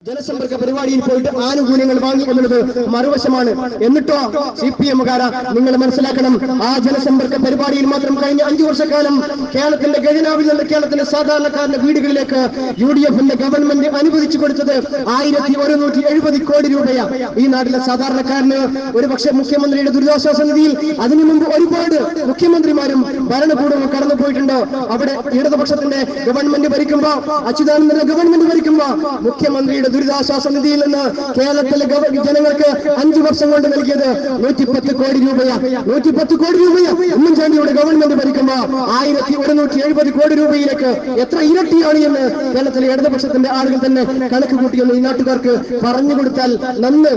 ജനസമ്പർക്ക പരിപാടിയിൽ പോയിട്ട് ആനുകൂല്യങ്ങൾ വാങ്ങി എന്നുള്ളത് മറുവശമാണ്. എന്നിട്ടോ CPM-കാര നിങ്ങൾ മനസ്സിലാക്കണം, ആ ജനസമ്പർക്ക പരിപാടിയിൽ മാത്രം കഴിഞ്ഞ 5 വർഷക്കാലം കേരളത്തിന്റെ ഖജനാവിൽ നിന്ന് കേരളത്തിന്റെ സാധാരണക്കാരന്റെ വീടുകളിലേക്ക് UDF-ന്റെ ഗവൺമെന്റ് അനുവദിച്ചു കൊടുത്തത് 1170 കോടി രൂപയാണ്. ഈ നാട്ടിലെ സാധാരണക്കാരന് ഒരുപക്ഷെ മുഖ്യമന്ത്രിയുടെ ദുരിതാശ്വാസ നിധിയിൽ അതിനു മുമ്പ് ഒരുപാട് മുഖ്യമന്ത്രിമാരും ഭരണകൂടവും കടന്നുപോയിട്ടുണ്ടോ. അവിടെ ഇടതുപക്ഷത്തിന്റെ ഗവൺമെന്റ് ഭരിക്കുമ്പോ, അച്യുതാനന്ദന്റെ ഗവൺമെന്റ് ഭരിക്കുമ്പോ മുഖ്യമന്ത്രിയുടെ ദുരിതാശ്വാസ നിധിയിൽ നിന്ന് കേരളത്തിലെ ജനങ്ങൾക്ക് 5 വർഷം കൊണ്ട് നൽകിയത് 110 കോടി രൂപയാണ്. 110 കോടി രൂപയാണ് ഉമ്മൻചാണ്ടിയുടെ ഗവൺമെന്റ് ഭരിക്കുമ്പോ 1170 കോടി രൂപയിലേക്ക് എത്ര ഇരട്ടിയാണ് എന്ന് കേരളത്തിലെ ഇടതുപക്ഷത്തിന്റെ ആളുകൾ തന്നെ കണക്ക് കൂട്ടിയെന്ന് ഈ നാട്ടുകാർക്ക് പറഞ്ഞു കൊടുത്താൽ നന്ന്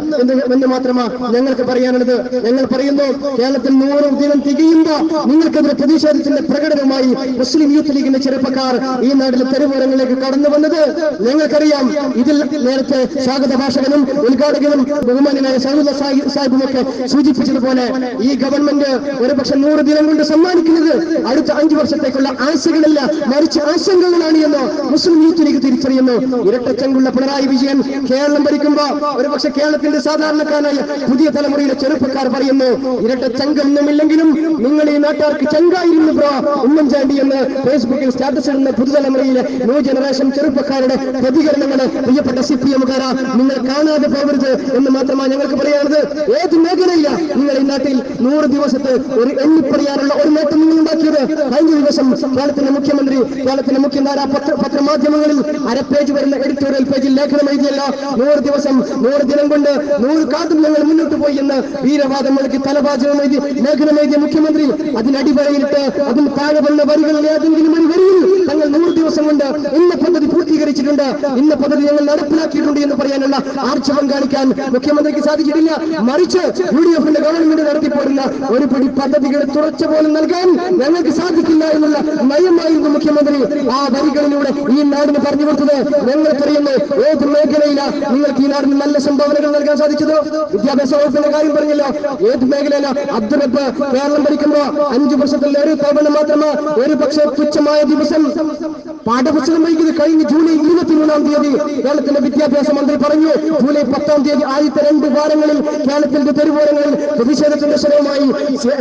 എന്ന് മാത്രമാണ് ഞങ്ങൾക്ക് പറയാനുള്ളത്. ഞങ്ങൾ പറയുന്നു, കേരളത്തിൽ 100 ദിനം തികയുമ്പോ നിങ്ങൾക്കെതിരെ പ്രതിഷേധത്തിന്റെ പ്രകടനവുമായി മുസ്ലിം യൂത്ത് ലീഗിന്റെ ചെറുപ്പക്കാർ ഈ നാട്ടിലെ തെരുവോരങ്ങളിലേക്ക് കടന്നു വന്നത് ഞങ്ങൾക്കറിയാം. ഇതിൽ നേരത്തെ സ്വാഗത ഭാഷകനും ഉദ്ഘാടകനും ബഹുമാനായ സാഹിബും ഒക്കെ സൂചിപ്പിച്ചതുപോലെ ഈ ഗവൺമെന്റ് ഒരുപക്ഷെ 100 ദിനം കൊണ്ട് സമ്മാനിക്കുന്നത് അടുത്ത 5 വർഷത്തേക്കുള്ള ആശകളല്ല, മറിച്ച് ആശങ്കകളാണ് എന്ന് മുസ്ലിം യൂത്ത് ലീഗ് തിരിച്ചറിയുന്നു. ഇരട്ടച്ചങ്കുള്ള പിണറായി വിജയൻ കേരളം ഭരിക്കുമ്പോ ഒരുപക്ഷെ കേരളത്തിന്റെ സാധാരണക്കാരായ പുതിയ തലമുറയിലെ ചെറുപ്പക്കാർ പറയുന്നു, ഇരട്ടച്ചങ്കൊന്നുമില്ലെങ്കിലും നിങ്ങൾ ഈ നാട്ടുകാർക്ക് ചങ്കായിരുന്നു ബ്രോ ഉമ്മൻചാണ്ടി എന്ന് ഫേസ്ബുക്കിൽ സ്റ്റാറ്റസ് ഇടുന്ന പുതുതലമുറയിലെ ന്യൂ ജനറേഷൻ ചെറുപ്പക്കാരുടെ പ്രതികരണങ്ങൾ പ്രിയപ്പെട്ട CPM-കാരാ നിങ്ങൾ കാണാതെ പോകരുത് എന്ന് മാത്രമാണ് ഞങ്ങൾക്ക് പറയാനുള്ളത്. ഏത് മേഖലയില്ല നിങ്ങൾ ഈ നാട്ടിൽ 100 ദിവസത്തെ ഒരു എണ്ണിപ്പറയാനുള്ള ഒരു നേട്ടം നിങ്ങൾ ഉണ്ടാക്കിയത്. കഴിഞ്ഞ ദിവസം കേരളത്തിന്റെ മുഖ്യമന്ത്രി, കേരളത്തിന്റെ മുഖ്യധാര പത്രമാധ്യമങ്ങളിൽ അരപ്പേജ് വരുന്ന എഡിറ്റോറിയൽ പേജിൽ ലേഖനം എഴുതിയല്ലോ, 100 ദിവസം 100 ദിനം കൊണ്ട് 100 കാലം ഞങ്ങൾ മുന്നോട്ട് പോയി എന്ന് വീരവാദം മുഴക്കി തലഭാചകം എഴുതി ലേഖനം എഴുതിയ മുഖ്യമന്ത്രി അതിനടിവരയിട്ട് അതിന് താഴെ വരുന്ന വരികളിൽ ഏതെങ്കിലും ഒരു വരിയിൽ തങ്ങൾ 100 ദിവസം കൊണ്ട് ഇന്ന പദ്ധതി പൂർത്തീകരിച്ചിട്ടുണ്ട്, ഇന്ന പദ്ധതി ഞങ്ങൾ നടപ്പിലാക്കിയിട്ടുണ്ട് എന്ന് പറയാനുള്ള ആർജവം കാണിക്കാൻ മുഖ്യമന്ത്രിക്ക് സാധിച്ചിട്ടില്ല. മറിച്ച് UDF-ന്റെ ഗവൺമെന്റ് നടത്തിപ്പോരുന്ന ഒരു പിടി പദ്ധതികൾ തുറച്ച പോലും നൽകാൻ ഞങ്ങൾക്ക് സാധിക്കില്ല എന്നുള്ള നയമായിരുന്നു മുഖ്യമന്ത്രി ആ വരികളിലൂടെ ഈ നാടിന് പറഞ്ഞു കൊടുത്തത്. ഞങ്ങൾ പറയുന്നു, ഏത് മേഖലയിലാണ് നിങ്ങൾക്ക് ഈ നാടിന് നല്ല സംഭാവനകൾ നൽകാൻ സാധിച്ചത്? വിദ്യാഭ്യാസ വകുപ്പിന്റെ കാര്യം പറഞ്ഞല്ലോ, ഏത് മേഖലയിലാണ്? അബ്ദുറബ്ബ് കേരളം ഭരിക്കുമ്പോ 5 വർഷത്തിൽ ഒരു തവണ മാത്രമേ ഒരു പക്ഷേ തുച്ഛമായ ദിവസം പാഠപുസ്തകം വൈകിയത് കഴിഞ്ഞ ജൂലൈ 23-ാം തീയതി കേരളത്തിന്റെ വിദ്യാഭ്യാസ മന്ത്രി പറഞ്ഞു. ജൂലൈ 10-ാം തീയതി ആദ്യത്തെ 2 വാരങ്ങളിൽ കേരളത്തിന്റെ തെരുവോരങ്ങളിൽ പ്രതിഷേധത്തിന്റെ ശ്രമമായി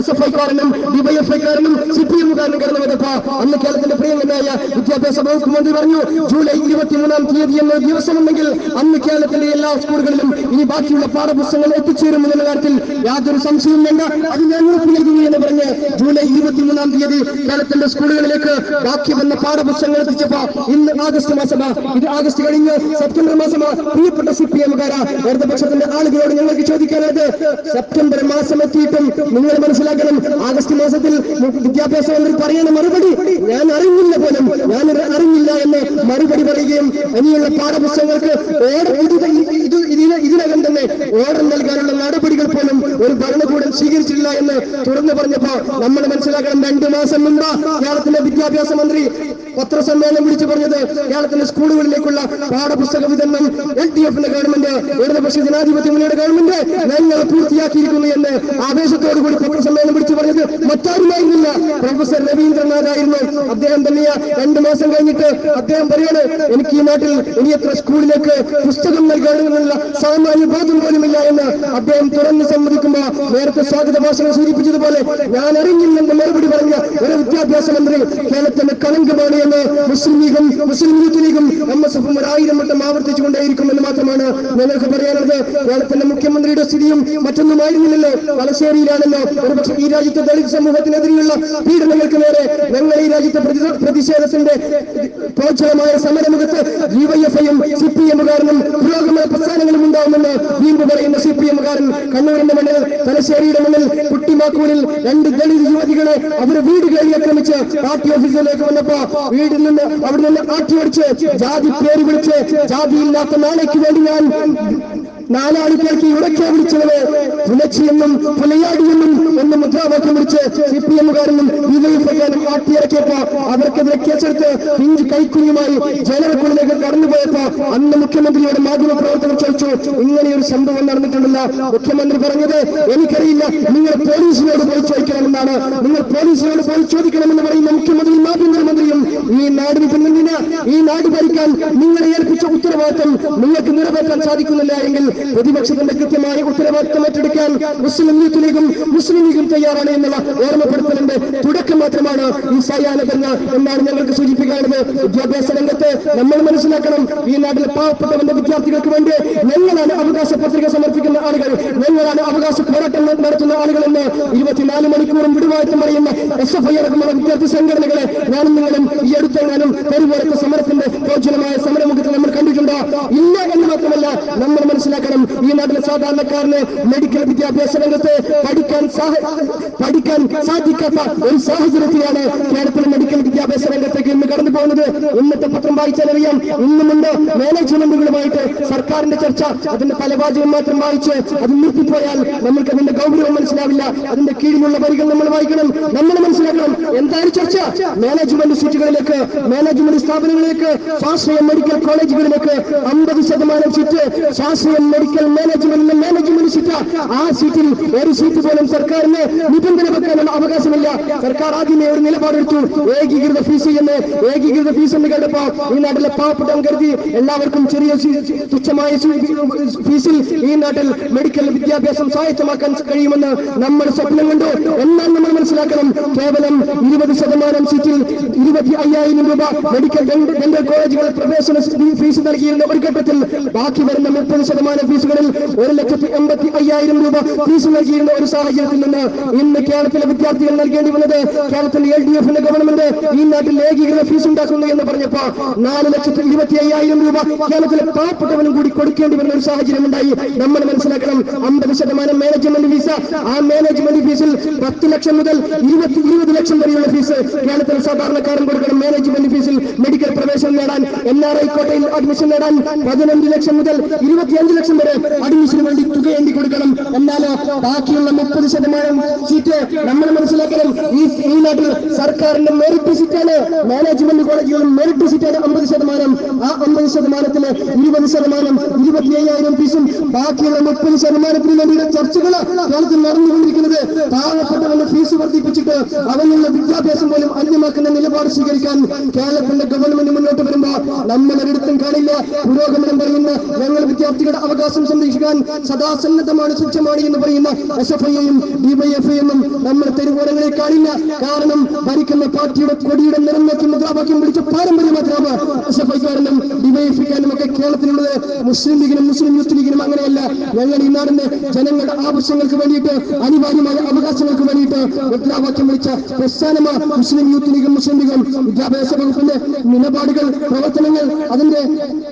SFI-കാരനും DYFI-കാരനും CPM-കാരനും കടന്നു വന്നപ്പോ അന്ന് കേരളത്തിന്റെ പ്രിയങ്കനായ വിദ്യാഭ്യാസ വകുപ്പ് മന്ത്രി പറഞ്ഞു, ജൂലൈ 23-ാം തീയതി എന്ന ദിവസമുണ്ടെങ്കിൽ അന്ന് കേരളത്തിലെ എല്ലാ സ്കൂളുകളിലും ഇനി ബാക്കിയുള്ള പാഠപുസ്തകങ്ങൾ എത്തിച്ചേരും എന്നുള്ള കാര്യത്തിൽ യാതൊരു സംശയവും വേണ്ട, അത് ഞാൻ ഉറപ്പ് നൽകുന്നു എന്ന് പറഞ്ഞ് ജൂലൈ 23-ാം തീയതി കേരളത്തിന്റെ സ്കൂളുകളിലേക്ക് ബാക്കി വന്ന പാഠപുസ്തകങ്ങൾ എത്തിച്ചപ്പോ ഇന്ന് ആഗസ്റ്റ് മാസമാണ്, ഇത് ആഗസ്റ്റ് കഴിഞ്ഞ് സെപ്റ്റംബർ മാസമാണ്. പ്രിയപ്പെട്ട CPM-കാരാ, ഇടതുപക്ഷത്തിന്റെ ആളുകളോട് ഞങ്ങൾക്ക് ചോദിക്കാനുള്ളത്, സെപ്റ്റംബർ മാസം എത്തിയിട്ടും നിങ്ങൾ മനസ്സിലാക്കണം, ആഗസ്റ്റ് മാസത്തിൽ വിദ്യാഭ്യാസ മന്ത്രി പറയുന്ന മറുപടി ഞാൻ അറിഞ്ഞില്ല പോലും, ഞാൻ അറിഞ്ഞില്ല എന്ന് മറുപടി പറയുകയും ഇനിയുള്ള പാഠപുസ്തകങ്ങൾക്ക് ഇതിനകം തന്നെ ഓർഡർ നൽകാനുള്ള നടപടികൾ പോലും ഒരു ഭരണകൂടം സ്വീകരിച്ചിട്ടില്ല എന്ന് തുറന്നു പറഞ്ഞപ്പോ നമ്മൾ മനസ്സിലാക്കണം, 2 മാസം മുമ്പ് കേരളത്തിന്റെ വിദ്യാഭ്യാസ മന്ത്രി പത്രസമ്മേളനം വിളിച്ചു പറഞ്ഞത് കേരളത്തിന്റെ സ്കൂളുകളിലേക്കുള്ള പാഠപുസ്തക വിതരണം LDF-ന്റെ ഗവൺമെന്റ്, ഇടതുപക്ഷ ജനാധിപത്യ മുന്നണിയുടെ ഗവൺമെന്റ് ഞങ്ങൾ പൂർത്തിയാക്കിയിരിക്കുന്നു എന്ന് ആവേശത്തോടു കൂടി പത്രസമ്മേളനം വിളിച്ചു പറഞ്ഞത് മറ്റാരുമായിരുന്നില്ല, പ്രൊഫസർ രവീന്ദ്രനാഥ് ആയിരുന്നു. അദ്ദേഹം തന്നെയാ 2 മാസം കഴിഞ്ഞിട്ട് അദ്ദേഹം പറയാണ്, എനിക്ക് ഈ നാട്ടിൽ ഇനി എത്ര സ്കൂളിലേക്ക് പുസ്തകം നൽകാനുള്ള സാമാന്യ ബോധം പോലുമില്ല എന്ന് അദ്ദേഹം തുറന്ന് സമ്മതിക്കുമ്പോ നേരത്തെ സ്വാഗത ഭാഷകൾ സൂചിപ്പിച്ചതുപോലെ ഞാൻ അറിഞ്ഞില്ലെന്ന് മറുപടി പറഞ്ഞ ഒരു വിദ്യാഭ്യാസ മന്ത്രി കേരളത്തിന്റെ കളങ്കമാണ് എന്ന് മുസ്ലിം ലീഗും മുസ്ലിം യൂത്ത് ലീഗും MSF-ഉം 1000 വട്ടം ആവർത്തിച്ചുകൊണ്ടേയിരിക്കുമെന്ന് മാത്രമാണ് ഞങ്ങൾക്ക് പറയാനുള്ളത്. കേരളത്തിന്റെ മുഖ്യമന്ത്രിയുടെ സ്ഥിതിയും മറ്റൊന്നുമായിരുന്നില്ലല്ലോ, തലശ്ശേരിയിലാണല്ലോ. ഒരുപക്ഷെ ഈ രാജ്യത്തെ ദളിത് സമൂഹത്തിനെതിരെയുള്ള പീഡനങ്ങൾക്ക് നേരെ ഞങ്ങൾ ഈ രാജ്യത്തെ പ്രതിഷേധത്തിന്റെ പ്രോജ്വലമായ സമരമുഖത്ത് DYFI-യും CPM-കാരനും പുരോഗമന പ്രസ്ഥാനങ്ങളും ഉണ്ടാവുമെന്ന് വീണ്ടും പറയുന്ന CPM-കാരൻ കണ്ണൂരിന്റെ മണ്ണിൽ, തലശ്ശേരിയുടെ മണ്ണിൽ കുട്ടിമാക്കൂരിൽ 2 ദളിത് യുവതികളെ അവരുടെ വീട് കയറി ആക്രമിച്ച് പാർട്ടി ഓഫീസിലേക്ക് വന്നപ്പോ വീട്ടിൽ നിന്ന് അവിടെ നിന്ന് ആട്ടിയോടിച്ച് ജാതി പേര് വിളിച്ച് ജാതിയില്ലാത്ത നാളേക്ക് വേണ്ടി ഞാൻ നാലാളുകൾക്ക് ഉറക്കെ വിളിച്ചത് പുലച്ചിയെന്നും പുലയാടിയെന്നും എന്ന് മുദ്രാവാക്യം വിളിച്ച് CPM-കാരനും ഡിവൈഎഫ്ഐക്കാരനും ആട്ടിയിറക്കിയപ്പോ അവർക്കെതിരെ കേസെടുത്ത് പിഞ്ച് കൈക്കുഞ്ഞുമായി ജയിലറക്കുള്ളിലേക്ക് കടന്നുപോയപ്പോ അന്ന് മുഖ്യമന്ത്രിയോട് മാധ്യമപ്രവർത്തകർ ചോദിച്ചു, ഇങ്ങനെയൊരു സംഭവം നടന്നിട്ടുണ്ടല്ലോ. മുഖ്യമന്ത്രി പറഞ്ഞത്, എനിക്കറിയില്ല, നിങ്ങൾ പോലീസിനോട് പോയി ചോദിക്കണമെന്നാണ്. നിങ്ങൾ പോലീസിനോട് പോയി ചോദിക്കണമെന്ന് പറയുന്ന മുഖ്യമന്ത്രിയും ആഭ്യന്തരമന്ത്രിയും ഈ നാടിന് പിന്നിന് ഈ നാട് ഭരിക്കാൻ നിങ്ങളെ ഏൽപ്പിച്ച ഉത്തരവാദിത്വം നിങ്ങൾക്ക് നിറവേറ്റാൻ സാധിക്കുന്നില്ല എങ്കിൽ പ്രതിപക്ഷത്തിന്റെ കൃത്യമായ ഉത്തരവാദിത്വം ഏറ്റെടുക്കാൻ മുസ്ലിം യൂത്ത് ലീഗും തയ്യാറാണ് എന്നുള്ള ഓർമ്മപ്പെടുത്തലിന്റെ തുടക്കം മാത്രമാണ് ഈ സായാഹ്നപെരുന്ന എന്നാണ് ഞങ്ങൾക്ക് സൂചിപ്പിക്കാനുള്ളത്. വിദ്യാഭ്യാസ രംഗത്ത് നമ്മൾ മനസ്സിലാക്കണം, ഈ നാട്ടിലെ പാവപ്പെട്ടവന്റെ വിദ്യാർത്ഥികൾക്ക് വേണ്ടി ഞങ്ങളാണ് അവകാശ പത്രിക സമർപ്പിക്കുന്ന ആളുകൾ, ഞങ്ങളാണ് അവകാശ പോരാട്ടം നടത്തുന്ന ആളുകളെന്ന് 24 മണിക്കൂറും വിടുവായത്വം പറയുന്ന SFI അടക്കമുള്ള വിദ്യാർത്ഥി സംഘടനകളെ ഞാനും നിങ്ങളും ഈ അടുത്തെങ്ങാനും തെരുവോരത്തെ സമരത്തിന്റെ പ്രോജ്വലമായ സമരമുഖത്തിൽ നമ്മൾ കണ്ടിട്ടുണ്ടോ? ഇല്ല എന്ന് മാത്രമല്ല, നമ്മൾ മനസ്സിലാക്കണം, ഈ നാട്ടിലെ സാധാരണക്കാരന് മെഡിക്കൽ വിദ്യാഭ്യാസ രംഗത്ത് പഠിക്കാൻ സാധിക്കാത്ത ഒരു സാഹചര്യത്തിലാണ് കേരളത്തിലെ മെഡിക്കൽ വിദ്യാഭ്യാസ രംഗത്തേക്ക് ഇന്ന് കടന്നു പോകുന്നത്. ഇന്നത്തെ പത്രം വായിച്ചാലറിയാം, ഇന്നുമുണ്ട് മാനേജ്മെന്റുകളുമായിട്ട് സർക്കാരിന്റെ ചർച്ച. അതിന്റെ പലവാചകം മാത്രം വായിച്ച് അത് നിർത്തിപ്പോയാൽ നമ്മൾക്ക് അതിന്റെ ഗൗരവം മനസ്സിലാവില്ല. അതിന്റെ കീഴിലുള്ള വരികൾ നമ്മൾ വായിക്കണം, നമ്മൾ മനസ്സിലാക്കണം എന്താണ് ചർച്ച. മാനേജ്മെന്റ് സീറ്റുകളിലേക്ക്, മാനേജ്മെന്റ് സ്ഥാപനങ്ങളിലേക്ക്, സ്വാശ്രയ മെഡിക്കൽ കോളേജുകളിലേക്ക് 50% സീറ്റ് സ്വാശ്രയ മെഡിക്കൽ മാനേജ്മെന്റ് സീറ്റ്. ആ സീറ്റിൽ ഒരു സീറ്റ് പോലും സർക്കാരിന് നിബന്ധന വെക്കാനുള്ള അവകാശമില്ല. സർക്കാർ ആദ്യമേ ഒരു നിലപാടെടുത്തു, ഏകീകൃത ഫീസ് എന്ന് കേട്ടപ്പോ ഈ നാട്ടിലെ പാവപ്പെട്ടവൻ കരുതി എല്ലാവർക്കും ചെറിയ തുച്ഛമായ ഫീസിൽ ഈ നാട്ടിൽ മെഡിക്കൽ വിദ്യാഭ്യാസം സ്വായത്തമാക്കാൻ കഴിയുമെന്ന് നമ്മൾ സ്വപ്നം കണ്ടു. എന്നാൽ നമ്മൾ മനസ്സിലാക്കണം, കേവലം 20% സീറ്റിൽ 25,000 രൂപ മെഡിക്കൽ ഡെന്റൽ കോളേജുകൾ പ്രവേശന ഫീസ് നൽകിയിരുന്ന ഒരു ഘട്ടത്തിൽ ബാക്കി വരുന്ന 30% ഫീസുകളിൽ 1,85,000 രൂപ ഫീസ് നൽകിയിരുന്ന ഒരു സാഹചര്യത്തിൽ നിന്ന് ഇന്ന് കേരളത്തിലെ വിദ്യാർത്ഥികൾ നൽകേണ്ടി വന്നത് കേരളത്തിലെ LDF-ന്റെ ഗവൺമെന്റ് ഈ നാട്ടിൽ ഏകീകൃത ഫീസ് ഉണ്ടാക്കുന്നു എന്ന് പറഞ്ഞപ്പോ 4,25,000 രൂപ കേരളത്തിലെ പാവപ്പെട്ടവനും കൂടി കൊടുക്കേണ്ടി വരുന്ന ഒരു സാഹചര്യം ഉണ്ടായി. നമ്മൾ മനസ്സിലാക്കണം, 50% മാനേജ്മെന്റ് ഫീസ്. ആ മാനേജ്മെന്റ് ഫീസിൽ 10 ലക്ഷം മുതൽ 20 ലക്ഷം വരെയുള്ള ഫീസ് കേരളത്തിലെ സാധാരണക്കാരൻ കൊടുക്കണം. മാനേജ്മെന്റ് ഫീസിൽ മെഡിക്കൽ പ്രവേശനം നേടാൻ, NRI കോട്ടയിൽ അഡ്മിഷൻ നേടാൻ 15 ലക്ഷം മുതൽ 25 ലക്ഷം വരെ അഡ്മിഷന് വേണ്ടി തുക എണ്ണി കൊടുക്കണം. എന്നാലോ ബാക്കിയുള്ള 30% സീറ്റ് നമ്മൾ മനസ്സിലാക്കണം, ഈ നാട്ടിൽ സർക്കാരിന്റെ മെറിറ്റ് സീറ്റാണ്. മാനേജ്മെന്റ് കോളേജുകളും മെറിറ്റ് സീറ്റാണ് 50%. ആ 50%-ത്തില് 20%, 25,000 ഫീസും ബാക്കിയുള്ള 30%-ത്തിന് വേണ്ടിയുള്ള ചർച്ചകൾ കേരളത്തിൽ നടന്നുകൊണ്ടിരിക്കുന്നത്. പാവപ്പെട്ടവന്റെ ഫീസ് വർദ്ധിപ്പിച്ചിട്ട് അവനുള്ള വിദ്യാഭ്യാസം പോലും അന്യമാക്കുന്ന നിലപാട് സ്വീകരിക്കാൻ കേരളത്തിന്റെ ഗവൺമെന്റ് മുന്നോട്ട് വരുമ്പോ നമ്മൾ ഒരിടത്തും കാണില്ല. പുരോഗമനം പറയുന്ന ഞങ്ങൾ വിദ്യാർത്ഥികളുടെ അവകാശം സംരക്ഷിക്കാൻ സദാസന്നദ്ധമാണ്, സ്വച്ഛമാണ് എന്ന് പറയുന്ന SFI-യും DYFI-യും നമ്മൾ തെരുവോരങ്ങളിൽ കാണില്ല. കാരണം ഭരിക്കുന്ന പാർട്ടിയുടെ കൊടിയുടെ നിറം നോക്കി മുദ്രാവാക്യം പിടിച്ച പാരമ്പര്യം മാത്രമാണ് SFI-ക്കാരനും DYFI-ക്കാരനും ഒക്കെ കേരളത്തിലുള്ളത്. മുസ്ലിം ലീഗിനും മുസ്ലിം യൂത്ത് ലീഗിനും അങ്ങനെയല്ല. ഞങ്ങൾ ഈ നാടിന്റെ ജനങ്ങളുടെ ആവശ്യങ്ങൾക്ക് വേണ്ടിയിട്ട്, അനിവാര്യമായ അവകാശങ്ങൾക്ക് വേണ്ടിയിട്ട് മുദ്രാവാക്യം വിളിച്ച പ്രസ്ഥാനമാണ് മുസ്ലിം യൂത്ത് ലീഗും മുസ്ലിം ലീഗും. വിദ്യാഭ്യാസ വകുപ്പിന്റെ നിലപാടുകൾ, പ്രവർത്തനങ്ങൾ, അതിന്റെ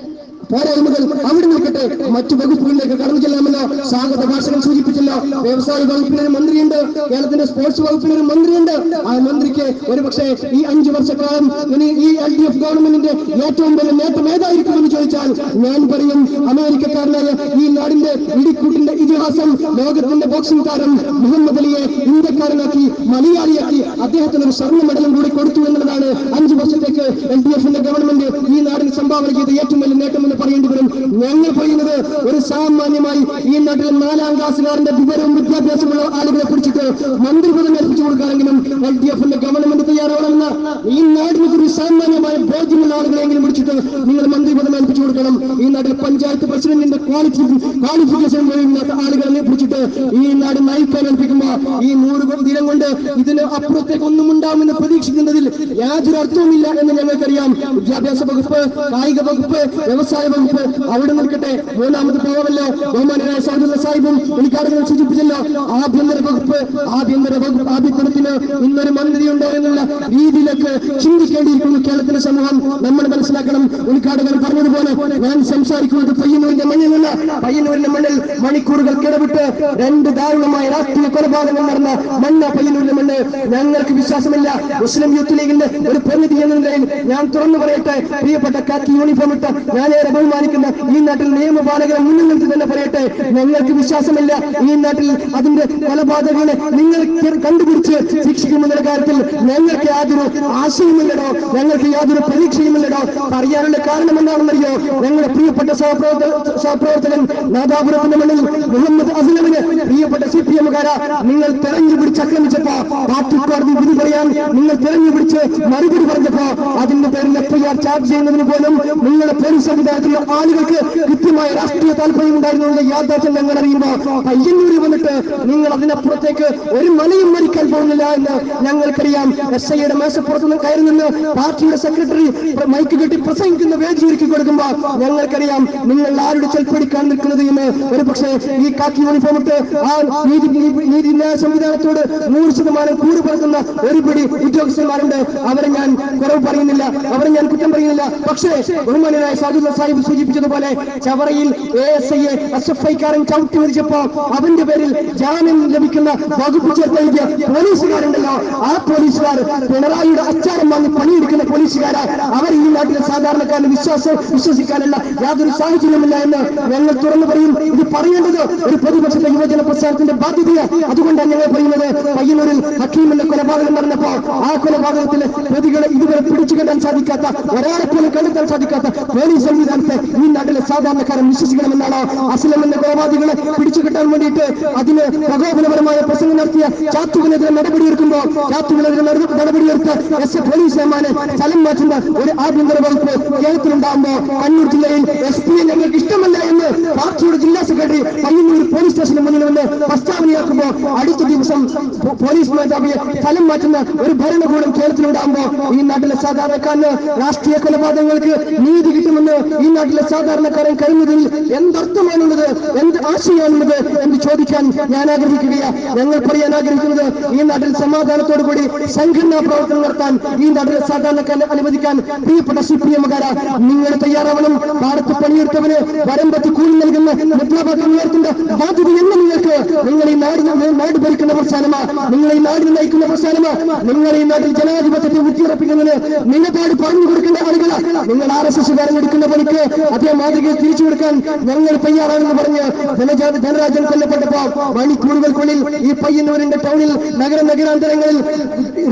പോരായ്മകൾ അവിടെ നിൽക്കട്ടെ, മറ്റു വകുപ്പുകളിലേക്ക് കടന്നു ചെല്ലാമല്ലോ. സ്വാഗത ഭാഷകൾ സൂചിപ്പിച്ചല്ലോ, വ്യവസായ വകുപ്പിനൊരു മന്ത്രിയുണ്ട്, കേരളത്തിന്റെ സ്പോർട്സ് വകുപ്പിനൊരു മന്ത്രിയുണ്ട്. ആ മന്ത്രിക്ക് ഒരുപക്ഷെ ഈ 5 വർഷക്കാലം ഇനി ഈ LDF ഗവൺമെന്റിന്റെ ഏറ്റവും വലിയ നേട്ടം ഏതായിരിക്കുമെന്ന് ചോദിച്ചാൽ ഞാൻ പറയും, അമേരിക്കക്കാരനായ ഈ നാടിന്റെ ഇടിക്കൂട്ടിന്റെ ഇതിഹാസം, ലോകത്തിന്റെ ബോക്സിംഗ് താരം മുഹമ്മദ് അലിയെ ഇന്ത്യക്കാരനാക്കി, മലയാളിയാക്കി അദ്ദേഹത്തിന് ഒരു സ്വർണ്ണ മെഡലും കൂടി കൊടുത്തു എന്നുള്ളതാണ് 5 വർഷത്തേക്ക് LDF-ന്റെ ഗവൺമെന്റ് ഈ നാടിന് സംഭാവന ചെയ്ത ഏറ്റവും വലിയ നേട്ടമെന്ന് പറയേണ്ടി വരും. ഞങ്ങൾ പറയുന്നത്, ഒരു സാമാന്യമായി ഈ നാട്ടിലെ 4ാം ക്ലാസ്സുകാരന്റെ വിവരവും വിദ്യാഭ്യാസമുള്ള ആളുകളെ പിടിച്ചിട്ട് മന്ത്രിപദം ഏൽപ്പിച്ചു കൊടുക്കാനെങ്കിലും LDF-ന്റെ ഗവൺമെന്റ് തയ്യാറാവണമെന്ന, ഈ നാടിന് ഒരു സാമാന്യമായ ബോധ്യമുള്ള ആളുകളെങ്കിലും പിടിച്ചിട്ട് നിങ്ങൾ മന്ത്രിപദം ഏൽപ്പിച്ചു കൊടുക്കണം. ഈ നാട്ടിൽ പഞ്ചായത്ത് പ്രസിഡന്റിന്റെ ക്വാളിഫിക്കേഷൻ കഴിയുന്ന ആളുകളെ പിടിച്ചിട്ട് ഈ നാട് നയിക്കാൻ ഏൽപ്പിക്കുമ്പോ ഈ 100 ദിനം കൊണ്ട് ഇതിന് അപ്പുറത്തേക്ക് ഒന്നും ഉണ്ടാവുമെന്ന് പ്രതീക്ഷിക്കുന്നതിൽ യാതൊരു അർത്ഥവുമില്ല എന്ന് ഞങ്ങൾക്കറിയാം. വിദ്യാഭ്യാസ വകുപ്പ്, കായിക വകുപ്പ്, വ്യവസായ വകുപ്പ് അവിടെ നിൽക്കട്ടെ. മൂന്നാമത് പോവല്ലോ ബഹുമാനായ സാഹിബും ഉദ്ഘാടനം സൂചിപ്പിച്ചല്ലോ. ആഭ്യന്തരത്തിന് ഇന്നൊരു മന്ത്രിയുണ്ടോ എന്നുള്ള രീതിയിലേക്ക് ചിന്തിക്കേണ്ടിയിരിക്കുന്നു കേരളത്തിലെ സമൂഹം. നമ്മൾ മനസ്സിലാക്കണം, ഉദ്ഘാടകൻ പറഞ്ഞതുപോലെ ഞാൻ സംസാരിക്കുന്നത് പയ്യന്നൂരിന്റെ മണ്ണിൽ നിന്ന്. പയ്യന്നൂരിന്റെ മണ്ണിൽ മണിക്കൂറുകൾ കിടവിട്ട് 2 ദാരുണമായ രാഷ്ട്രീയ കൊലപാതകങ്ങൾ നടന്ന മണ്ണ് പയ്യന്നൂരിന്റെ മണ്ണ്. ഞങ്ങൾക്ക് വിശ്വാസമില്ല. മുസ്ലിം യൂത്ത് ലീഗിന്റെ ഒരു പ്രതിനിധി എന്ന നിലയിൽ ഞാൻ തുറന്നു പറയട്ടെ, പ്രിയപ്പെട്ട കാക്കി യൂണിഫോം ഇട്ട് ഞാനേറെ ബഹുമാനിക്കുന്ന ഈ നാട്ടിൽ നിയമപാലകരെ മുന്നിൽ നിർത്തി തന്നെ പറയട്ടെ, ഞങ്ങൾക്ക് വിശ്വാസമില്ല ഈ നാട്ടിൽ അതിന്റെ കൊലപാതകങ്ങളെ നിങ്ങൾ കണ്ടുപിടിച്ച് ശിക്ഷിക്കുമെന്ന കാര്യത്തിൽ ഞങ്ങൾക്ക് യാതൊരു ആശയമില്ലടോ, ഞങ്ങൾക്ക് യാതൊരു പ്രതീക്ഷയുമില്ലടോ. പറയാനുള്ള കാരണം എന്താണെന്നറിയോ? ഞങ്ങളുടെ പ്രിയപ്പെട്ട സഹപ്രവർത്തകൻ നാദാപുരത്തിന്റെ മണ്ണിൽ മുഹമ്മദ് അസ്ലമിന് പ്രിയപ്പെട്ട CPM-കാരാ നിങ്ങൾ തെരഞ്ഞു പിടിച്ച് ആക്രമിച്ചപ്പോ, പാർട്ടി കോടതി വിധി പറയാൻ നിങ്ങൾ തെരഞ്ഞു പിടിച്ച് മറുപടി പറഞ്ഞപ്പോ അതിന്റെ പേരിൽ FIR ചാർജ് ചെയ്യുന്നതിന് പോലും നിങ്ങളുടെ പോലീസ് സംവിധാനത്തിലുള്ള ആളുകൾക്ക് കൃത്യമായ രാഷ്ട്രീയ താല്പര്യം ഉണ്ടായിരുന്നുള്ള യാഥാർത്ഥ്യം ഞങ്ങൾ അറിയുമ്പോ പയ്യന്നൂരിൽ വന്നിട്ട് നിങ്ങൾ അതിനപ്പുറത്തേക്ക് ഒരു മലയും മരിക്കാൻ പോകുന്നില്ല എന്ന് ഞങ്ങൾക്കറിയാം. SIയുടെ മേശപ്പുറത്തുനിന്ന് കയറി നിന്ന് പാർട്ടിയുടെ സെക്രട്ടറി മൈക്ക് കെട്ടി പ്രസംഗിക്കുന്ന വേദി ഒരുക്കി കൊടുക്കുമ്പോ ഞങ്ങൾക്കറിയാം നിങ്ങൾ ആരുടെ ചെൽപ്പടിക്കാൻ നിൽക്കുന്നത് എന്ന്. ഒരു പക്ഷേ ഈ കാക്കി യൂണിഫോം ഇട്ട് ആ നീതിന്യായ സംവിധാനത്തോട് 100% കൂറ് പറക്കുന്ന ഒരുപിടി ഉദ്യോഗസ്ഥന്മാരുണ്ട്. അവരെ ഞാൻ കുറവ് പറയുന്നില്ല, അവരെ ഞാൻ കുറ്റം പറയുന്നില്ല. പക്ഷേ ബഹുമാനായ സാദുല്ല സാഹിബ് സൂചിപ്പിച്ചതുപോലെ ചവറയിൽ ASIയെ SFI-കാരൻ ചവിട്ടി മരിച്ചപ്പോ അവന്റെ പേരിൽ ജാമ്യം ലഭിക്കുന്ന വകുപ്പ് ചേർത്തെഴുതിയ പോലീസുകാരുണ്ടല്ലോ, ആ പോലീസുകാർ പിണറായിയുടെ അച്ചാരം വാങ്ങി പണിയെടുക്കുന്ന പോലീസുകാരാ. അവർ ഈ നാട്ടിലെ സാധാരണക്കാരന് വിശ്വസിക്കാനുള്ള യാതൊരു സാഹചര്യമില്ല എന്ന് ഞങ്ങൾ തുറന്നു പറയും. ഇത് പറയേണ്ടത് ഒരു പ്രതിപക്ഷത്തെ യുവജന പ്രസ്ഥാനത്തിന്റെ ബാധ്യതയാണ്. അതുകൊണ്ടാണ് ഞങ്ങൾ പറയുന്നത്, പയ്യന്നൂരിൽ ഹക്കീം എന്ന കൊലപാതകം നടന്നപ്പോ ആ കൊലപാതകത്തിലെ പ്രതികളെ ഇതുവരെ പിടിച്ചു കെട്ടാൻ സാധിക്കാത്ത, ഒരാളെ പോലും കണ്ടെത്താൻ സാധിക്കാത്ത പോലീസ് സംവിധാനത്തെ ഈ നാട്ടിലെ സാധാരണക്കാരൻ വിശ്വസിക്കണമെന്നാണ്. അസ്ലം എന്ന കൊലപാതകളെ പിടിച്ചു കിട്ടാൻ വേണ്ടിയിട്ട് അതിന് പ്രകോപനപരമായ പ്രസംഗം നടത്തിയ ചാത്തുവിനെതിരെ നടപടിയെടുക്കുമ്പോൾ ചാത്തുവിനെതിരെ നടപടിയെടുത്ത പോലീസ് നിയമാനെ സ്ഥലം മാറ്റുന്ന ഒരു ആഭ്യന്തര വകുപ്പ് കേരളത്തിലുണ്ടാകുമ്പോ കണ്ണൂർ ജില്ലയിൽ SP-യെ ഞങ്ങൾക്ക് ഇഷ്ടമല്ല എന്ന് പാർട്ടിയുടെ ജില്ലാ സെക്രട്ടറി പയ്യന്നൂർ പോലീസ് സ്റ്റേഷന് മുന്നിൽ നിന്ന് പ്രസ്താവനയാക്കുമ്പോ അടുത്ത ദിവസം പോലീസ് മേധാവിയെ സ്ഥലം മാറ്റുന്ന ഒരു ഭരണകൂടം കേരളത്തിലുണ്ടാകുമ്പോ ഈ നാട്ടിലെ സാധാരണക്കാരന് രാഷ്ട്രീയ കൊലപാതകങ്ങൾക്ക് നീതി കിട്ടുമെന്ന് ഈ നാട്ടിലെ സാധാരണക്കാരൻ കരുതുന്നതിൽ എന്തർത്ഥമാണുള്ളത്, എന്ത് ആശയമാണുള്ളത് എന്ന് ചോദിക്കാൻ ഞാൻ ആഗ്രഹിക്കുകയാണ്. ഞങ്ങൾ പറയാൻ ആഗ്രഹിക്കുന്നത്, ഈ നാട്ടിൽ സമാധാനത്തോടു കൂടി സംഘടനാ പ്രവർത്തനം നടത്താൻ ഈ നാട്ടിലെ സാധാരണക്കാരനെ അനുവദിക്കാൻ പ്രിയപ്പെട്ട CPM-കാരാ നിങ്ങൾ തയ്യാറാവണം. പാടത്ത് പണിയെടുത്തവന് വരമ്പത്ത് കൂലി നൽകുന്ന മുദ്രാവാക്യം ഉയർത്തേണ്ട ബാധ്യത എന്ന നിങ്ങൾക്ക് നിങ്ങൾ ഈ നാട് ഭരിക്കുന്ന പ്രസ്ഥാനമാ, നിങ്ങൾ ഈ നാടിനെ നയിക്കുന്ന പ്രസ്ഥാനമാ, നിങ്ങൾ ഈ നാട്ടിൽ ജനാധിപത്യത്തെ ഊട്ടിയുറപ്പിക്കുന്നതിന് നിലപാട് പറഞ്ഞു കൊടുക്കേണ്ട ആളുകളാ. നിങ്ങൾ RSS-കാരൻ എടുക്കുന്ന പണിക്ക് അതേ മാതൃകയെ തിരിച്ചു കൊടുക്കാൻ ഞങ്ങൾ തയ്യാറാണെന്ന് പറഞ്ഞ് ധനരാജൻ കൊല്ലപ്പെട്ടപ്പോ മണിക്കൂറുകൾക്കുള്ളിൽ ഈ പയ്യന്നൂരിന്റെ ടൗണിൽ നഗരാന്തരങ്ങളിൽ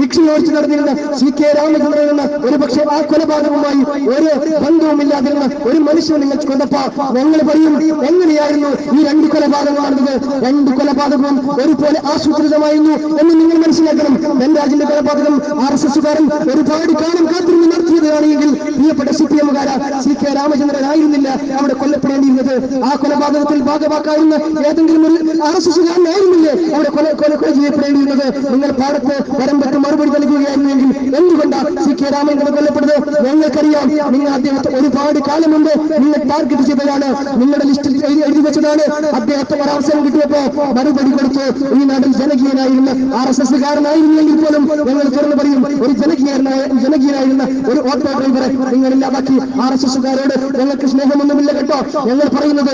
റിക്ഷ ഓടിച്ചു നടന്നിരുന്ന CK രാമചന്ദ്രൻ എന്ന ഒരു പക്ഷേ ആ കൊലപാതകവുമായി ഒരു ബന്ധവുമില്ലാതിരുന്ന ഒരു മനുഷ്യൻ നിങ്ങൾ കൊണ്ടപ്പോ ഞങ്ങൾ പറയും, എങ്ങനെയായിരുന്നു ഈ 2 കൊലപാതകം നടന്നത്? 2 കൊലപാതകവും ഒരുപോലെ ആസൂത്രിതമായിരുന്നു എന്ന് നിങ്ങൾ മനസ്സിലാക്കണം. ധനരാജിന്റെ കൊലപാതകം RSS-കാരൻ ഒരുപാട് കാലം കാത്തിരുന്ന് നടത്തിയതാണെങ്കിൽ പ്രിയപ്പെട്ട CPM-കാരാ CK രാമചന്ദ്രൻ ആയിരുന്നില്ല അവിടെ കൊല്ലപ്പെടേണ്ടിയിരുന്നത്. ആ കൊലപാതകത്തിൽ ഭാഗമാക്കാവുന്ന ഏതെങ്കിലും ഒരു RSS-കാരനായിരുന്നില്ലേ അവിടെ കൊല ചെയ്യപ്പെടേണ്ടിയിരുന്നത്? നിങ്ങൾ പാടത്ത് വരമ്പത്ത് മറുപടി നൽകുകയായിരുന്നെങ്കിൽ എന്തുകൊണ്ടാണ് CK രാമചന്ദ്രൻ കൊല്ലപ്പെട്ടത്? ഞങ്ങൾക്കറിയാം. നിങ്ങൾ അദ്ദേഹത്തെ ഒരുപാട് കാലം മുമ്പ് നിങ്ങൾ ടാർഗറ്റ് ചെയ്തതാണ്, നിങ്ങളുടെ ലിസ്റ്റിൽ എഴുതി വെച്ചതാണ്. അദ്ദേഹത്തെ ഒരവസരം കിട്ടിയപ്പോ മറുപടി കൊടുത്ത് ഈ നാട്ടിൽ ജനകീയനായിരുന്ന RSS-കാരനായിരുന്നെങ്കിൽ പോലും ഞങ്ങൾ തുറന്നു പറയും, ഒരു ജനകീയനായിരുന്ന ഒരു ഓട്ടോ ഡ്രൈവറെ നിങ്ങൾ ഇല്ലാതാക്കി. RSS-കാരോട് ഞങ്ങൾക്ക് സ്നേഹമൊന്നുമില്ല കേട്ടോ. ഞങ്ങൾ പറയുന്നത്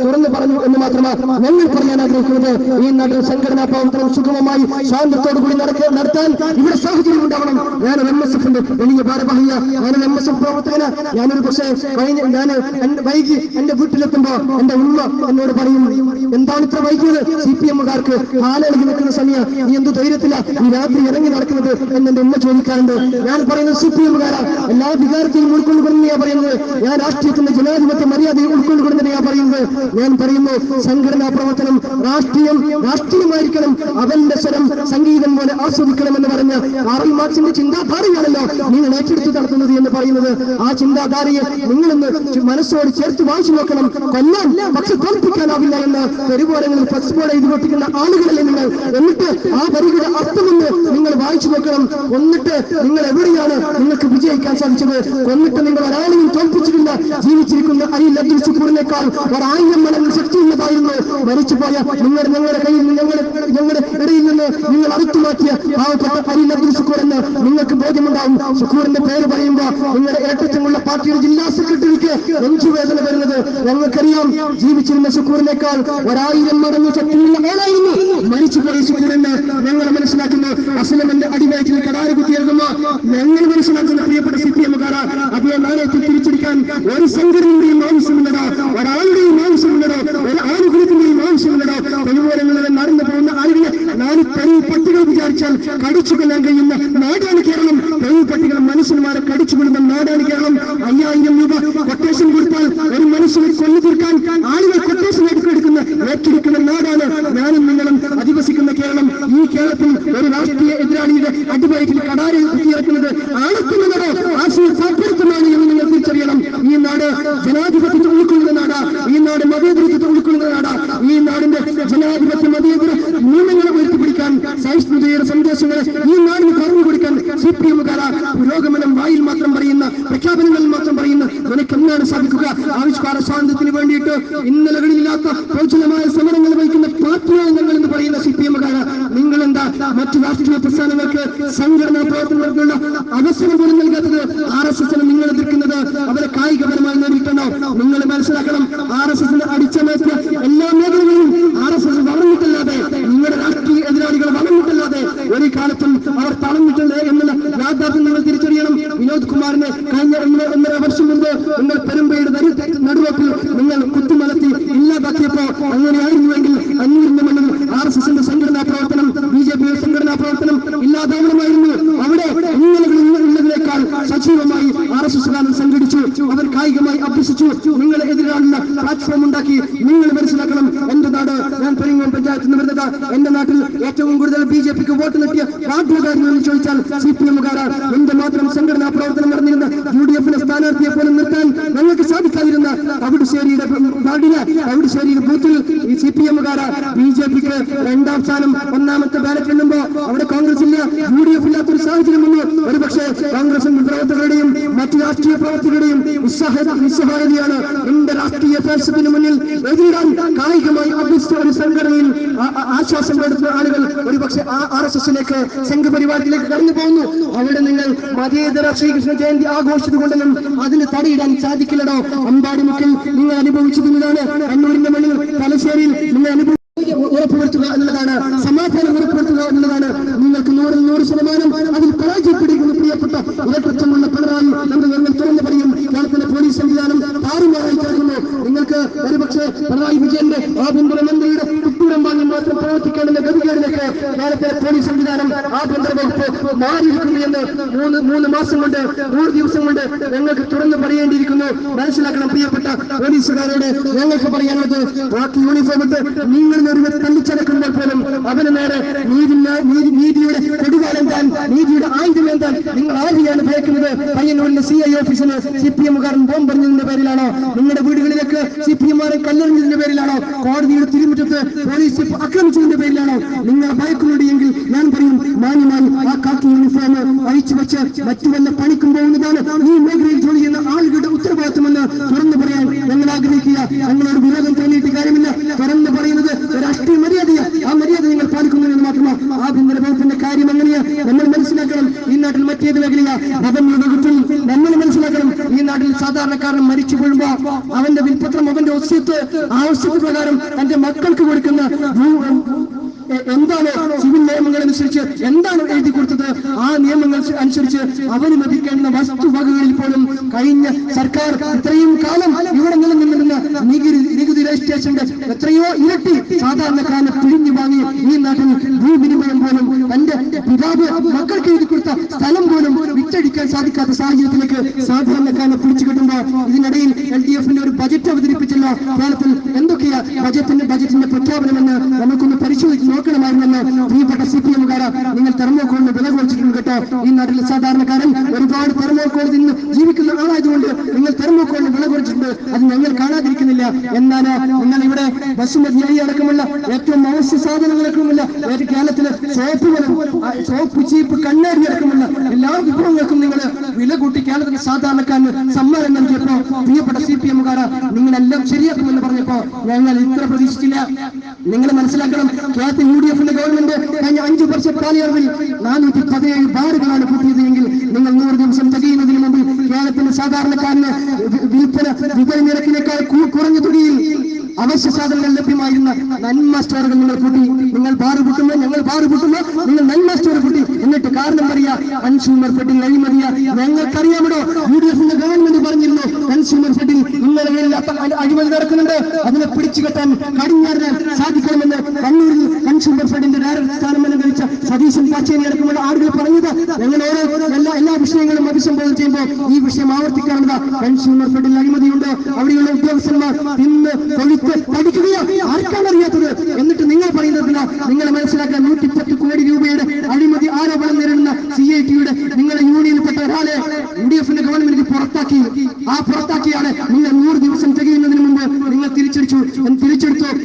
തുറന്നു പറഞ്ഞു എന്ന് മാത്രമാണ് ഞങ്ങൾ പറയാൻ ആഗ്രഹിക്കുന്നത്. ഈ നാട്ടിൽ സംഘടനാ പ്രവർത്തനം സുഗമമായി സ്വാതന്ത്ര്യത്തോടു കൂടി നടത്താൻ ഇവിടെ സാഹചര്യം ഉണ്ടാവണം. ഞാനൊരു MSF-ന്റെ വലിയ ഭാരവാഹിയ, ഞാനൊരു MSF പ്രവർത്തകന. ഞാനൊരു പക്ഷേ ഞാൻ വൈകി എന്റെ വീട്ടിലെത്തുമ്പോ എന്റെ ഉമ്മ എന്നോട് പറയും, എന്താണ് ഇത്ര വൈകിയത്? CPM-കാർക്ക് കാലஎழுതി നിൽക്കുന്ന സമയം നീ എന്ത് ധൈര്യത്തില ഈ രാത്രി ഇറങ്ങി നടക്കുന്നത് എന്ന് എന്റെ ഉമ്മ ചോദിക്കാറുണ്ട്. ഞാൻ പറയുന്നത്, CPM-കാരാ എല്ലാ വികാരത്തെയും ഉൾക്കൊള്ളുകൊണ്ടെന്നാ പറയുന്നത്. ഞാൻ രാഷ്ട്രീയത്തിന്റെ ജനാധിപത്യ മര്യാദയെ ഉൾക്കൊള്ളുകൊണ്ടെന്നാ പറയുന്നത്. ഞാൻ പറയുന്നു, സംഘടനാ പ്രവർത്തനം രാഷ്ട്രീയമായിരിക്കണം, അവന്റെ സ്വരം സംഗീതം പോലെ ആസ്വദിക്കണമെന്ന് പറഞ്ഞ കാറൽ മാർക്സിന്റെ ചിന്താധാരയാണല്ലോ നിങ്ങൾ ഏറ്റെടുത്ത് നടത്തുന്നത് എന്ന് പറയുന്നത്. ആ ചിന്താധാരയെ നിങ്ങളൊന്ന് മനസ്സോട് ചേർത്ത് വായിച്ചു നോക്കണം. കൊല്ലാൻ പക്ഷെ തോൽപ്പിക്കാനാവില്ല എന്ന് തെരുവോരങ്ങളിൽ ഫ്ലക്സ് ബോർഡ് എഴുതി പൊട്ടിക്കുന്ന ആളുകളല്ലേ നിങ്ങൾ. എന്നിട്ട് ആ വരികളുടെ അർത്ഥമെന്ന് നിങ്ങൾ വായിച്ചു നോക്കണം. എന്നിട്ട് നിങ്ങൾ എവിടെയാണ് നിങ്ങൾക്ക് വിജയിക്കാൻ സാധിച്ചത്? എന്നിട്ട് നിങ്ങൾ ഒരാളെയും തോൽപ്പിച്ചിട്ടില്ല. ജീവിച്ചിരിക്കുന്ന അനിൽ അബ്ദുൽ ശുക്കൂറിനേക്കാൾ 1000 മടങ്ങ് ശക്തിയുള്ളതായിരുന്നു. മരിച്ചുപോയ ഞങ്ങളുടെ കയ്യിൽ ഞങ്ങളുടെ ഇടയിൽ നിന്ന് നിങ്ങൾ അറുത്തുമാറ്റിയ പാവപ്പെട്ട അലി അബ്ദുൽ ഷുക്കൂർ എന്ന് നിങ്ങൾക്ക് ബോധ്യമുണ്ടാവും. ഷുക്കൂറിന്റെ പേര് പറയുമ്പോൾ നിങ്ങളുടെ ഏറ്റവും പാർട്ടിയുടെ ജില്ലാ സെക്രട്ടറിക്ക് നെഞ്ചുവേദന വരുന്നത് ഞങ്ങൾക്കറിയാം. ജീവിച്ചിരുന്ന ഷുക്കൂറിനേക്കാൾ 1000 മടങ്ങ് ശക്തിയുള്ള ആളായിരുന്നു മരിച്ചുപോയ ഷുക്കൂറിന് ഞങ്ങൾ മനസ്സിലാക്കുന്നു. അസ്ലമിന്റെ അടിവയറ്റിൽ കടാറ് കുത്തിയേൽക്കുമ്പോ ഞങ്ങൾ മനസ്സിലാക്കുന്ന പ്രിയപ്പെട്ട CPM-കാര, അതേ നാണയത്തിൽ തിരിച്ചടിക്കാൻ ഒരു സംഘടനയുടെയും ആവശ്യമില്ലടോ, ഒരാളുടെയും ആവശ്യമില്ലടോ, ഒരു ആനുകൂല്യത്തിന്റെയും ആവശ്യമില്ലടോ. തെരുവോരങ്ങളിൽ നടന്നു പോകുന്ന ആളുകളെ 4 തെരുവ് പട്ടികൾ വിചാരിച്ചാൽ കടിച്ചു കൊല്ലാൻ കഴിയുന്ന നാടാണ് കേരളം. തെരുവ് പട്ടികൾ മനുഷ്യന്മാരെ കടിച്ചു കൊള്ളുന്ന നാടാണ് കേരളം. 5000 രൂപ കൊട്ടേഷൻ കൊടുത്താൽ ഒരു മനുഷ്യനെ കൊല്ലു തീർക്കാൻ ആളുകൾ കൊട്ടേഷൻ ഏറ്റെടുക്കുന്ന നാടാണ് ഞാനും നിങ്ങളും അധിവസിക്കുന്ന കേരളം. ഈ കേരളത്തിൽ ഒരു രാഷ്ട്രീയ എതിരാളിയുടെ അടിവയറ്റിൽ കടാര കുത്തിയിറക്കുന്നത് ആളത്തുന്നതോ ആശയപ്പെടുത്തുന്നതാണ് എന്ന് നിങ്ങൾ തിരിച്ചറിയണം. ഈ നാട് ജനാധിപത്യത്തെ ഉൾക്കൊള്ളുന്ന നാടാ, ഈ നാട് മതേതരത്വത്തെ ഉൾക്കൊള്ളുന്ന നാടാ. ഈ നാടിന്റെ ജനാധിപത്യ മതേതര നിയമങ്ങളെ ഉയർത്തിപ്പിടിക്കാൻ, സഹിഷ്ണുതയുടെ സന്ദേശങ്ങളെ ഈ നാടിന് പറഞ്ഞു കൊടുക്കാൻ CPM-കാര പുരോഗമനം വായിൽ മാത്രം പറയുന്ന, പ്രഖ്യാപനങ്ങളിൽ മാത്രം പറയുന്ന നിനക്ക് എന്നാണ് സാധിക്കുക? ആവിഷ്കാര സ്വാതന്ത്ര്യത്തിന് വേണ്ടിയിട്ട് ഇന്നലകളില്ലാത്ത പ്രോജ്വലമായ സമരങ്ങൾ വഹിക്കുന്ന പാർട്ടിയാണ് ഞങ്ങൾ എന്ന് പറയുന്ന CPM-കാര, നിങ്ങളെന്താ മറ്റു രാഷ്ട്രീയ പ്രസ്ഥാനങ്ങൾക്ക് സംഘടനാ പ്രവർത്തനങ്ങൾക്കുള്ള അവസരം പോലും നൽകാത്തത്? RSS-നെ നിങ്ങൾ എതിർക്കുന്നത് അവരെ കായികപരമായി നേരിട്ടുണ്ടോ? നിങ്ങൾ മനസ്സിലാക്കണം, RSS-നെ അടിച്ചമർത്തിയ എല്ലാ മേഖലകളിലും RSS വളർന്നിട്ടല്ലാതെ, നിങ്ങളുടെ രാഷ്ട്രീയ എതിരാളികൾ വളർന്നിട്ടല്ലാതെ ഒരു കാലത്തും അവർ തളർന്നിട്ടില്ല എന്നുള്ള യാഥാർത്ഥ്യം നിങ്ങൾ തിരിച്ചറിയണം. വിനോദ് കുമാറിനെ കഴിഞ്ഞ 1.5 വർഷം മുമ്പ് നിങ്ങൾ പെരുമ്പയുടെ നടുവപ്പിൽ നിങ്ങൾ കുത്തുമലത്തി ഇല്ലാതാക്കിയപ്പോ അങ്ങനെയായിരുന്നുവെങ്കിൽ അന്നൂരിന്റെ മണ്ണിൽ RSS-ന്റെ സംഘടനാ പ്രവർത്തനം, BJP-യുടെ സംഘടനാ പ്രവർത്തനം ഇല്ലാതാവണമായിരുന്നു. അവിടെ ഉള്ളതിനേക്കാൾ സജീവമായി RSS-കാരൻ സംഘടിച്ചു, അവർ കായികമായി അഭ്യസിച്ചു, നിങ്ങളെ എതിരാളുള്ള പ്ലാറ്റ്ഫോം ഉണ്ടാക്കി. നിങ്ങൾ മനസ്സിലാക്കണം, എന്റെ നാട്, ഞാൻ പെരിങ്ങോം പഞ്ചായത്തിൽ നിന്ന് വരുന്നത്, എന്റെ നാട്ടിൽ ഏറ്റവും കൂടുതൽ BJP-ക്ക് വോട്ട് നൽകിയ വാർഡുകാരൻ എന്ന് ചോദിച്ചാൽ CPM-കാര. എന്റെ മാത്രം സംഘടനാ പ്രവർത്തനം നടന്നിരുന്ന UDF-നെ സ്ഥാനാർത്ഥിയെ പോലും നിർത്താൻ ഞങ്ങൾക്ക് സാധിക്കാതിരുന്ന തവിടുശ്ശേരിയുടെ ബൂത്തിൽ ഈ CPM-കാര BJP-ക്ക് 2ാം സ്ഥാനം 1ാമത്തെ ബാലറ്റ് എണ്ണുമ്പോ അവിടെ കോൺഗ്രസ് ഇല്ല, UDF ഇല്ലാത്തൊരു സാഹചര്യം വന്നു. ഒരുപക്ഷെ കോൺഗ്രസിന്റെ പ്രവർത്തകരുടെയും മറ്റു രാഷ്ട്രീയ പ്രവർത്തകരുടെയും നിസ്സഹായതയാണ് എന്റെ രാഷ്ട്രീയ ഫാസിസത്തിന് മുന്നിൽ എതിരിടാൻ കായികമായി അഭ്യസിച്ച ഒരു സംഘടനയിൽ ആശ്വാസം കൊടുക്കുന്ന ആളുകൾ ഒരുപക്ഷെ RSS-ലേക്ക് സംഘപരിവാരത്തിലേക്ക് കടന്നു പോകുന്നു. അവിടെ നിങ്ങൾ മതേതര ശ്രീകൃഷ്ണ ജയന്തി ആഘോഷിച്ചുകൊണ്ടെന്നും അതിന് തടയിടാൻ സാധിക്കില്ലടോ. അമ്പാടിമുക്കിൽ നിങ്ങൾ അനുഭവിച്ചിരുന്നതാണ്, കണ്ണൂരിന്റെ മണ്ണിൽ തലശ്ശേരിയിൽ നിങ്ങൾ ഉറപ്പുവരുത്തുക എന്നുള്ളതാണ്, സമാധാനം ഉറപ്പുവരുത്തുക എന്നുള്ളതാണ്. നിങ്ങൾക്ക് 100% അതിൽ പരാജയപ്പെട്ടിരിക്കുന്ന പ്രിയപ്പെട്ട ഇരട്ടച്ചമുള്ള പിണറായി ഞങ്ങൾ തുറന്നു പറയും. കേരളത്തിലെ പോലീസ് സംവിധാനം താറുമാറായി കിടക്കുന്നു. നിങ്ങൾക്ക് ഒരുപക്ഷെ പിണറായി വിജയന്റെ ആഭ്യന്തരമന്ത്രിയുടെ കുട്ടൂരം വാങ്ങി മാത്രം പ്രവർത്തിക്കേണ്ടുന്ന ഗതികേടിലേക്ക് കേരളത്തിലെ പോലീസ് സംവിധാനം, ആഭ്യന്തര വകുപ്പ് മാറിയിരിക്കുന്നു എന്ന് 3 മാസം കൊണ്ട് 3 ദിവസം കൊണ്ട് ഞങ്ങൾക്ക് തുറന്നു പറയേണ്ടിയിരിക്കുന്നു. മനസ്സിലാക്കണം പ്രിയപ്പെട്ട പോലീസുകാരോട് ഞങ്ങൾക്ക് പറയാനുള്ളത്, ബാക്കി യൂണിഫോം ഇട്ട് നിങ്ങൾ ഒരുവരെ തള്ളിച്ചടക്കുമ്പോൾ പോലും അവന് നേരെ നീതിയുടെ കൊടുവാലെന്താൻ, നീതിയുടെ ആയുധമെന്താൻ നിങ്ങൾ ആരെയാണ് ഭയക്കുന്നത്? പയ്യന്നൂരിലെ CI ഓഫീസിന് CPM-കാരൻ ബോംബെറിഞ്ഞതിന്റെ പേരിലാണോ? നിങ്ങളുടെ വീടുകളിലേക്ക് CPM-മാരെ കല്ലെറിഞ്ഞതിന്റെ പേരിലാണോ? കോടതിയുടെ തിരുമുറ്റത്ത് പോലീസ് ആക്രമിച്ചതിന്റെ പേരിലാണോ നിങ്ങൾ ഭയക്കുന്നുണ്ടെങ്കിൽ ഞാൻ പറയും, മാന്യമായി ആ കാക്കി യൂണിഫോം അഴിച്ചു വെച്ച് മറ്റു വല്ല പണിക്കും പോകുന്നതാണ് ഈ മേഖലയിൽ ജോലി ചെയ്യുന്ന ആളുകളുടെ ഉത്തരവാദിത്വമെന്ന് തുറന്നു പറയാൻ ഞങ്ങൾ ആഗ്രഹിക്കുക. ഞങ്ങളോട് വിരോധം തോന്നിയിട്ട് കാര്യമില്ല. തുറന്നു പറയുന്നത് രാഷ്ട്രീയ മര്യാദയാണ്. ആ മര്യാദ നിങ്ങൾ പാലിക്കുന്നതിന് മാത്രമോ? ആഭ്യന്തര വകുപ്പിന്റെ കാര്യം എങ്ങനെയാ നമ്മൾ മനസ്സിലാക്കണം. ഈ നാട്ടിൽ മറ്റേത് മേഖലയാ റവന്യൂ വകുപ്പിൽ നമ്മൾ മനസ്സിലാക്കണം. ഈ നാട്ടിൽ സാധാരണക്കാരൻ മരിച്ചു വീഴുമ്പോ അവന്റെ വിൽപത്രം, അവന്റെ ആ പ്രകാരം തന്റെ മക്കൾക്ക് കൊടുക്കുന്ന എന്താണ് സിവിൽ നിയമങ്ങൾ അനുസരിച്ച് എന്താണ് എഴുതി കൊടുത്തത്, ആ നിയമങ്ങൾ അനുസരിച്ച് അവന് ലഭിക്കേണ്ട വസ്തുവകകളിൽ പോലും കഴിഞ്ഞ സർക്കാർ ഇത്രയും കാലം ഇവിടെ നിലനിന്നിരുന്ന നികുതി രജിസ്ട്രേഷന്റെ എത്രയോ ഇരട്ടി സാധാരണക്കാരനെ പിഴിഞ്ഞു വാങ്ങി ഈ നാട്ടിൽ ഭൂവിനിമയം പോലും തന്റെ പിതാവ് മക്കൾക്ക് എഴുതി കൊടുത്ത സ്ഥലം പോലും വിറ്റഴിക്കാൻ സാധിക്കാത്ത സാഹചര്യത്തിലേക്ക് സാധാരണക്കാരനെ പിടിച്ചു കിട്ടുമ്പോ ഇതിനിടയിൽ LDF-ന്റെ ഒരു ബജറ്റ് അവതരിപ്പിച്ചല്ലോ. കേരളത്തിൽ എന്തൊക്കെയാ ബജറ്റിന്റെ പ്രഖ്യാപനമെന്ന് നമുക്കൊന്ന് പരിശോധിച്ച് നോക്കണമായിരുന്നല്ലോ. പ്രിയപ്പെട്ട CPM-കാര, നിങ്ങൾ തെർമോക്കോളിന് വില കുറച്ചിട്ടുണ്ട് കേട്ടോ. ഈ നാട്ടിലെ സാധാരണക്കാരൻ ഒരുപാട് തെർമോക്കോളിൽ നിന്ന് ജീവിക്കുന്ന ആളായതുകൊണ്ട് നിങ്ങൾ തെർമോക്കോളിന് വില കുറച്ചിട്ടുണ്ട്. അത് ഞങ്ങൾ കാണാതിരിക്കുന്നില്ല. എന്നാൽ നിങ്ങൾ ഇവിടെ ബസുമതി അരി അടക്കമുള്ള ഏറ്റവും അവശ്യ സാധനങ്ങളടക്കമുള്ള കേരളത്തിലെ സോപ്പ്, ചീപ്പ്, കണ്ണാടി അടക്കമുള്ള എല്ലാ വിഭവങ്ങൾക്കും നിങ്ങൾ വില കൂട്ടി കേരളത്തിലെ സാധാരണക്കാരന് സമ്മാനം നൽകിയപ്പോ പ്രിയപ്പെട്ട CPM-കാരാ നിങ്ങളെല്ലാം ശരിയാക്കുമെന്ന് പറഞ്ഞപ്പോ ഞങ്ങൾ ഇത്ര പ്രതീക്ഷിച്ചില്ല. നിങ്ങൾ മനസ്സിലാക്കണം, കേരളത്തിൽ UDF-ന്റെ ഗവൺമെന്റ് കഴിഞ്ഞ 5 വർഷ കാലയളവിൽ 417 ബാറുകളാണ് പൂട്ടിയത് എങ്കിൽ നിങ്ങൾ 100 ദിവസം തികയുന്നതിന് മുമ്പ് കേരളത്തിന്റെ സാധാരണക്കാരന് വിപണി നിരക്കിനേക്കാൾ കുറഞ്ഞ തുകയിൽ അവശ്യ സാധനങ്ങൾ ലഭ്യമായിരുന്ന നന്മ സ്റ്റോറുകൾ നിങ്ങൾ പൂട്ടി. നിങ്ങൾ ബാറ് പൂട്ടുമ്പോൾ ഞങ്ങൾ ബാറ് പൂട്ടുമ്പോൾ നിങ്ങൾ നന്മ സ്റ്റോർ പൂട്ടി. എന്നിട്ട് കാരണം പറയാ കൺസ്യൂമർ ഫെഡിൽ അഴിമതിയാ. ഞങ്ങൾക്കറിയാമോ, UDF-ന്റെ ഗവൺമെന്റ് പറഞ്ഞിരുന്നു കൺസ്യൂമർ ഫെഡിൽ ഇന്നലെ അഴിമതി നടക്കുന്നുണ്ട്, അതിനെ പിടിച്ചു കെട്ടാൻ കടിഞ്ഞാറിന് സാധിക്കണമെന്ന് കണ്ണൂരിൽ കൺസ്യൂമർ ഫെഡിന്റെ ഡയറക്ടർ സ്ഥാനം അലങ്കരിച്ച സതീശൻ പാച്ചേനി അടക്കമുള്ള ആളുകൾ പറഞ്ഞത്. ഞങ്ങൾ എല്ലാ വിഷയങ്ങളും അഭിസംബോധന ചെയ്യുമ്പോൾ ഈ വിഷയം ആവർത്തിക്കാറുണ്ട്. കൺസ്യൂമർ ഫെഡിൽ അഴിമതിയുണ്ട്, അവിടെയുള്ള ഉദ്യോഗസ്ഥന്മാർ ഇന്ന് പഠിക്കുകയോ ആർക്കാണ് അറിയാത്തത്? എന്നിട്ട് നിങ്ങൾ പറയുന്നതില്ല. നിങ്ങൾ മനസ്സിലാക്കാൻ 110 കോടി രൂപയുടെ അഴിമതി ആരോപണം നേരിടുന്ന CIT-യുടെ നിങ്ങളുടെ യൂണിയനിൽപ്പെട്ട ഒരാളെ UDF-ന്റെ ഗവൺമെന്റ് പുറത്താക്കി. ആ പുറത്താക്കിയാണ് നിങ്ങൾ 100 ദിവസം തികയുന്നതിന് മുമ്പ് നിങ്ങൾ തിരിച്ചെടുത്തു.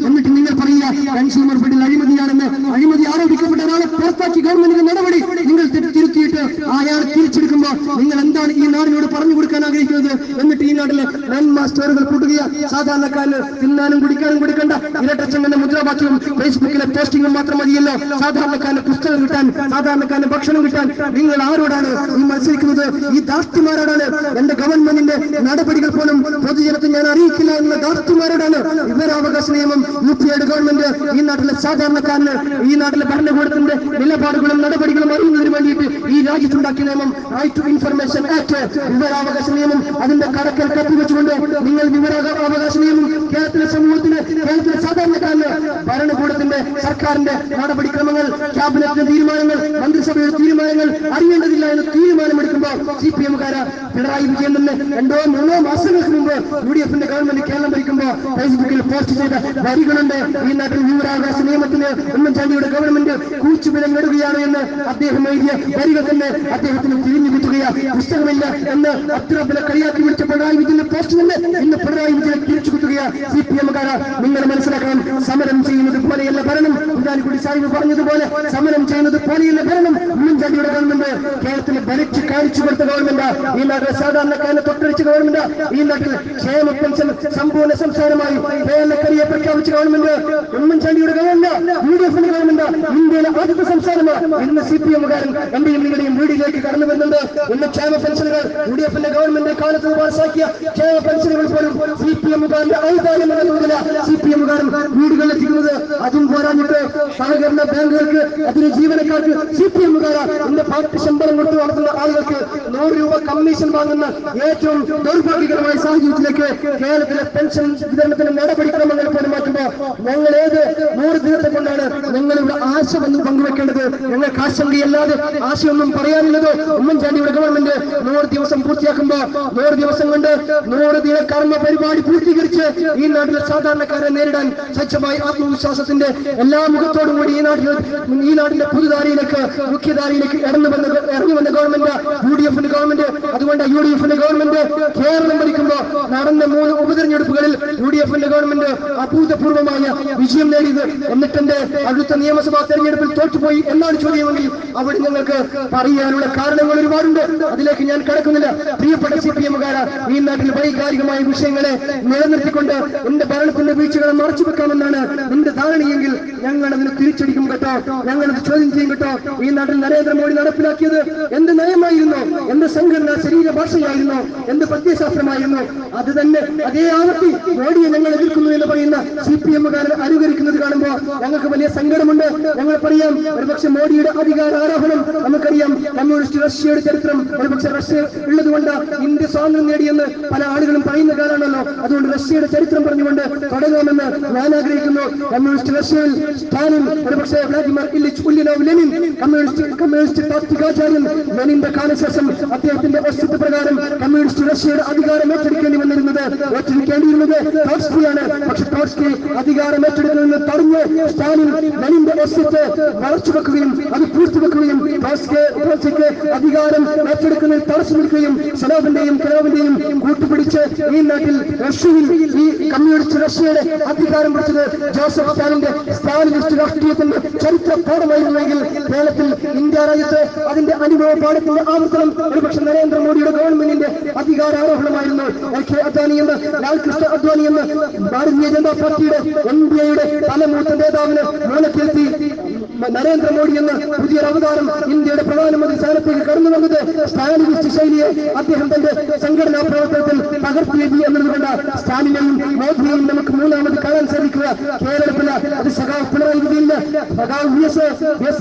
എന്നിട്ട് നിങ്ങൾ പറയുക കൺസ്യൂമർ ഫെഡിൽ അഴിമതിയാണെന്ന്. അഴിമതി ആരോപിക്കപ്പെട്ട ഒരാളെ പുറത്താക്കി ഗവൺമെന്റിന്റെ നടപടി നിങ്ങൾ തിരുത്തിയിട്ട് അയാൾ തിരിച്ചെടുക്കുമ്പോൾ നിങ്ങൾ എന്താണ് ഈ നാടിനോട് പറഞ്ഞു കൊടുക്കാൻ ആഗ്രഹിക്കുന്നത്? എന്നിട്ട് ഈ നാട്ടിലെ നന്മ സ്റ്റോറുകൾ കൂട്ടുകയാ. സാധാരണക്കാരന് തിന്നാനും കുടിക്കാനും കൊടുക്കേണ്ട ഇരട്ടച്ചങ്ങന്റെ മുദ്രാവാക്യവും ഫേസ്ബുക്കിലെ പോസ്റ്റിംഗും മാത്രം മതിയല്ലോ സാധാരണക്കാരന് പുസ്തകം കിട്ടാൻ, സാധാരണക്കാരന് ഭക്ഷണം കിട്ടാൻ. നിങ്ങൾ ആരോടാണ് ഈ മത്സരിക്കുന്നത്? ഈ ദാർഷ്ട്യമാരോടാണ്. എന്റെ ഗവൺമെന്റിന്റെ നടപടികൾ പോലും പൊതുജനത്തെ ഞാൻ അറിയിക്കില്ല എന്ന ദാർഷ്ട്യമാരോടാണ്. വിവരാവകാശ നിയമം UPA-യുടെ ഗവൺമെന്റ് ഈ നാട്ടിലെ സാധാരണക്കാരന്, ഈ നാട്ടിലെ ഭരണകൂടത്തിന്റെ നിലപാടുകളും നടപടികളും അറിയുന്നതിന് വേണ്ടിയിട്ട് ഈ രാജ്യത്തുണ്ടാക്കിയ നിയമം റൈറ്റ് ടു ഇൻഫർമേഷൻ ആക്ട്, വിവരാവകാശ നിയമം, അതിന്റെ കടക്കൽ കത്തിവെച്ചുകൊണ്ട് നിങ്ങൾ വിവരാവകാശ നിയമം കേരളത്തിലെ സമൂഹത്തിന്, കേരളത്തിലെ സാധാരണക്കാരന് ഭരണകൂടത്തിന്റെ സർക്കാരിന്റെ നടപടിക്രമങ്ങൾ, ക്യാബിനറ്റിന്റെ തീരുമാനങ്ങൾ, മന്ത്രിസഭയുടെ തീരുമാനങ്ങൾ അറിയേണ്ടതില്ല എന്ന് തീരുമാനമെടുക്കുമ്പോൾ CPM-കാര് പിണറായി വിജയൻ തന്നെ 2-3 മാസങ്ങൾക്ക് മുമ്പ് UDF-ന്റെ ഗവൺമെന്റ് കേരളം ഭരിക്കുമ്പോൾ ഫേസ്ബുക്കിൽ പോസ്റ്റ് ചെയ്ത വരികളുണ്ട്. ഈ നാട്ടിൽ വിവരാവകാശ നിയമത്തിന് ഉമ്മൻചാണ്ടിയുടെ ഗവൺമെന്റ് കൂച്ചുവിലങ്ങിടുകയാണ് എന്ന് അദ്ദേഹം എഴുതിയ വരികൾ തന്നെ അദ്ദേഹത്തിന് തിരിഞ്ഞു കുത്തുകയാ. പുസ്തകമില്ല എന്ന് അത്ര വില കളിയാക്കി വിളിച്ച പിണറായി വിജയന്റെ പോസ്റ്റ് തന്നെ ഇന്ന് പിണറായി വിജയൻ തിരിച്ചു കുത്തുകയാ. CPM-കാര് നിങ്ങൾ മനസ്സിലാക്കണം, സമരം ചെയ്യുന്നത് പോലെയല്ല ഭരണം. ഉദാനിക്കുട്ടി സാഹിബ് പറഞ്ഞതുപോലെ സമരം ചെയ്യുന്നത് പോലെയല്ല ഭരണം. ഉമ്മൻചാണ്ടിയുടെ ഗവൺമെന്റ് കേരളത്തിൽ ഭരിച്ച് കാണിച്ചു കൊടുത്ത ഗവൺമെന്റ്, ഈ നാട്ടിലെ സാധാരണക്കാരനെ തൊട്ടടിച്ച ഗവൺമെന്റ്, ഈ നാട്ടിൽ ക്ഷേമ പെൻഷൻ സമ്പൂർണ്ണ സംസ്ഥാനമായി വേലക്കരിയെ പ്രഖ്യാപിച്ച ഗവൺമെന്റ് ഉമ്മൻചാണ്ടിയുടെ ഗവൺമെന്റ്, UDF-ന്റെ ഗവൺമെന്റ് ഇന്ത്യയിലെ ആദ്യത്തെ സംസ്ഥാനമാണ്. ഇന്ന് CPM-കാരൻ എന്റെയും നിങ്ങളുടെയും വീടിലേക്ക് കടന്നു വരുന്നുണ്ട്. ഇന്ന് ക്ഷേമ പെൻഷനുകൾ UDF-ന്റെ ഗവൺമെന്റ് കാലത്ത് പാസാക്കിയ ക്ഷേമ പെൻഷനുകൾ പോലും CPM-കാരന്റെ ഔദാര്യം എന്ന തോതില CPM-കാരൻ വീടുകളിലെത്തിക്കുന്നത്. അതും പോരാഞ്ഞിട്ട് സഹകരണ ബാങ്കുകൾക്ക്, അതിന് ജീവനക്കാർക്ക് CPM-കാര് ഇന്ന് പാർട്ടി ശമ്പളം കൊടുത്ത് നടത്തുന്ന ആളുകൾക്ക് 100 രൂപ കമ്മീഷൻ വാങ്ങുന്ന ഏറ്റവും ദൗർഭാഗ്യകരമായ സാഹചര്യത്തിലേക്ക് കേരളത്തിലെ പെൻഷൻ വിതരണത്തിന്റെ നടപടിക്രമങ്ങൾ പോലും മാറ്റുമ്പോൾ ഞങ്ങൾ ഏത് 100 ദിവസത്തെ കൊണ്ടാണ് ഞങ്ങളുടെ ആശ വന്ന് പങ്കുവെക്കേണ്ടത്? ഞങ്ങൾക്ക് ആശങ്കയല്ലാതെ ആശയൊന്നും പറയാനുള്ളത്. ഉമ്മൻചാണ്ടിയുടെ ഗവൺമെന്റ് 100 ദിവസം പൂർത്തിയാക്കുമ്പോൾ 100 ദിവസം കൊണ്ട് 100 ദിന കർമ്മ പരിപാടി പൂർത്തീകരിച്ച് ഈ നാട്ടിലെ സാധാരണക്കാരെ നേരിടാൻ സജ്ജമായി ആത്മവിശ്വാസത്തിന്റെ എല്ലാ മുഖത്തോടും കൂടി ഈ നാടിന്റെ പുതുധാരയിലേക്ക്, മുഖ്യധാരയിലേക്ക് ഇറങ്ങി വന്ന ഗവൺമെന്റ് UDF-ന്റെ ഗവൺമെന്റ്. അതുകൊണ്ട് UDF-ന്റെ ഗവൺമെന്റ് കേരളം ഭരിക്കുമ്പോൾ നടന്ന 3 ഉപതെരഞ്ഞെടുപ്പുകളിൽ UDF-ന്റെ ഗവൺമെന്റ് അഭൂതപൂർവമായ വിജയം നേടിയത്. എന്നിട്ടെന്റെ അടുത്ത നിയമസഭാ തെരഞ്ഞെടുപ്പിൽ തോറ്റുപോയി എന്നാണ് ചോദ്യമെങ്കിൽ അവിടെ ഞങ്ങൾക്ക് പറയാനുള്ള കാരണങ്ങൾ ഒരുപാടുണ്ട്. അതിലേക്ക് ഞാൻ കടക്കുന്നില്ല. പ്രിയപ്പെട്ട CPM-കാര് ഈ നാട്ടിൽ വൈകാരികമായ വിഷയങ്ങളെ നിലനിർത്തിക്കൊണ്ട് എന്റെ ഭരണത്തിന്റെ വീഴ്ചകളെ മറച്ചു വെക്കാമെന്നാണ് എന്റെ ധാരണയെങ്കിൽ ഞങ്ങൾ അതിന് തിരിച്ചടിക്കും കേട്ടോ. ഞങ്ങളത് ചോദ്യം ചെയ്യും കേട്ടോ. ഈ നാട്ടിൽ നരേന്ദ്രമോദി നടപ്പിലാക്കിയത് എന്ത് നയമായിരുന്നു, എന്ത് സംഘടന ശരീരഭാഷയായിരുന്നു, എന്ത് പ്രത്യയശാസ്ത്രമായിരുന്നു, അത് തന്നെ അതേ ആവർത്തി മോഡിയെ ഞങ്ങൾ എതിർക്കുന്നു എന്ന് പറയുന്ന CPM-കാരൻ അനുകരിക്കുന്നത് കാണുമ്പോൾ ഞങ്ങൾക്ക് വലിയ സങ്കടമുണ്ട്. ഞങ്ങൾ പറയാം, ഒരുപക്ഷെ മോഡിയുടെ അധികാര ആരോപണം നമുക്കറിയാം. കമ്മ്യൂണിസ്റ്റ് റഷ്യയുടെ ചരിത്രം ഒരുപക്ഷെ റഷ്യ ഉള്ളതുകൊണ്ട് ഇന്ത്യ സ്വാതന്ത്ര്യം നേടിയെന്ന് പല ആളുകളും പറയുന്ന കാലമാണല്ലോ. അതുകൊണ്ട് റഷ്യയുടെ ചരിത്രം പറഞ്ഞുകൊണ്ട് തുടങ്ങാമെന്ന് ഞാൻ ആഗ്രഹിക്കുന്നു. കമ്മ്യൂണിസ്റ്റ് റഷ്യയിൽ സ്റ്റാലിൻ, ഒരുപക്ഷെ വ്ളാദിമിർ ഇല്ലിച്ച് ഉല്യനോവ് ലെനിൻ, കമ്മ്യൂണിസ്റ്റ് താത്വികാചാര്യൻ ലെനിന്റെ കാലശേഷം അദ്ദേഹത്തിന്റെ അസ്തിത്വ പ്രകാരം കമ്മ്യൂണിസ്റ്റ് റഷ്യയുടെ അധികാരം ഏറ്റെടുക്കേണ്ടിയിരുന്നത് ടോട്സ്കിയാണ്. പക്ഷെ ടോട്സ്കി അധികാരം ഏറ്റെടുക്കുന്നതിന് തടഞ്ഞ് സ്റ്റാലിൻ ലെനിന്റെ അസ്തിത്വത്തെ വളർച്ചു വെക്കുകയും അത് പൂഴ്ത്തിവെക്കുകയും ഒറ്റയ്ക്ക് അധികാരം ഏറ്റെടുക്കുന്നതിൽ തടസ്സം നിൽക്കുകയും സലാബിന്റെയും കലാബിന്റെയും കൂട്ടുപിടിച്ച് ഈ നാട്ടിൽ റഷ്യയിൽ ഈ കമ്മ്യൂണിസ്റ്റ് റഷ്യയുടെ അധികാരം പിടിച്ചത് ജോസഫ് സ്റ്റാലിന്റെ സ്റ്റാലിനിസ്റ്റ് രാഷ്ട്രീയത്തിന്റെ ചരിത്ര പാഠമായിരുന്നെങ്കിൽ കേരളത്തിൽ ഇന്ത്യ രാജ്യത്ത് അതിന്റെ അനുഭവ പാഠത്തിന്റെ ആവർത്തനം ഒരുപക്ഷെ നരേന്ദ്രമോദിയുടെ ഗവൺമെന്റിന്റെ അധികാരാരോഹണമായിരുന്നു. LK അദ്വാനി എന്ന് ലാൽകൃഷ്ണ അദ്വാനി എന്ന് ഭാരതീയ ജനതാ പാർട്ടിയുടെ NDAയുടെ തലമൂത്ത നേതാവിന് മൂലക്കെത്തി നരേന്ദ്രമോദി എന്ന പുതിയൊരു അവതാരം ഇന്ത്യയുടെ പ്രധാനമന്ത്രി സ്ഥാനത്തേക്ക് കടന്നു വന്നത് സ്റ്റാലിനിസ്റ്റ് ശൈലിയെ അദ്ദേഹം തന്റെ സംഘടനാ പ്രവർത്തനത്തിൽ പകർത്തിയെത്തി എന്നതുകൊണ്ട് സ്റ്റാലിനെയും മോദിയെയും നമുക്ക് മൂന്നാമത് കാണാൻ സാധിക്കുക. കേരളത്തിൽ അത് സഖാവ് പിണറായി വിജയനില്ല, സഖാവ് VS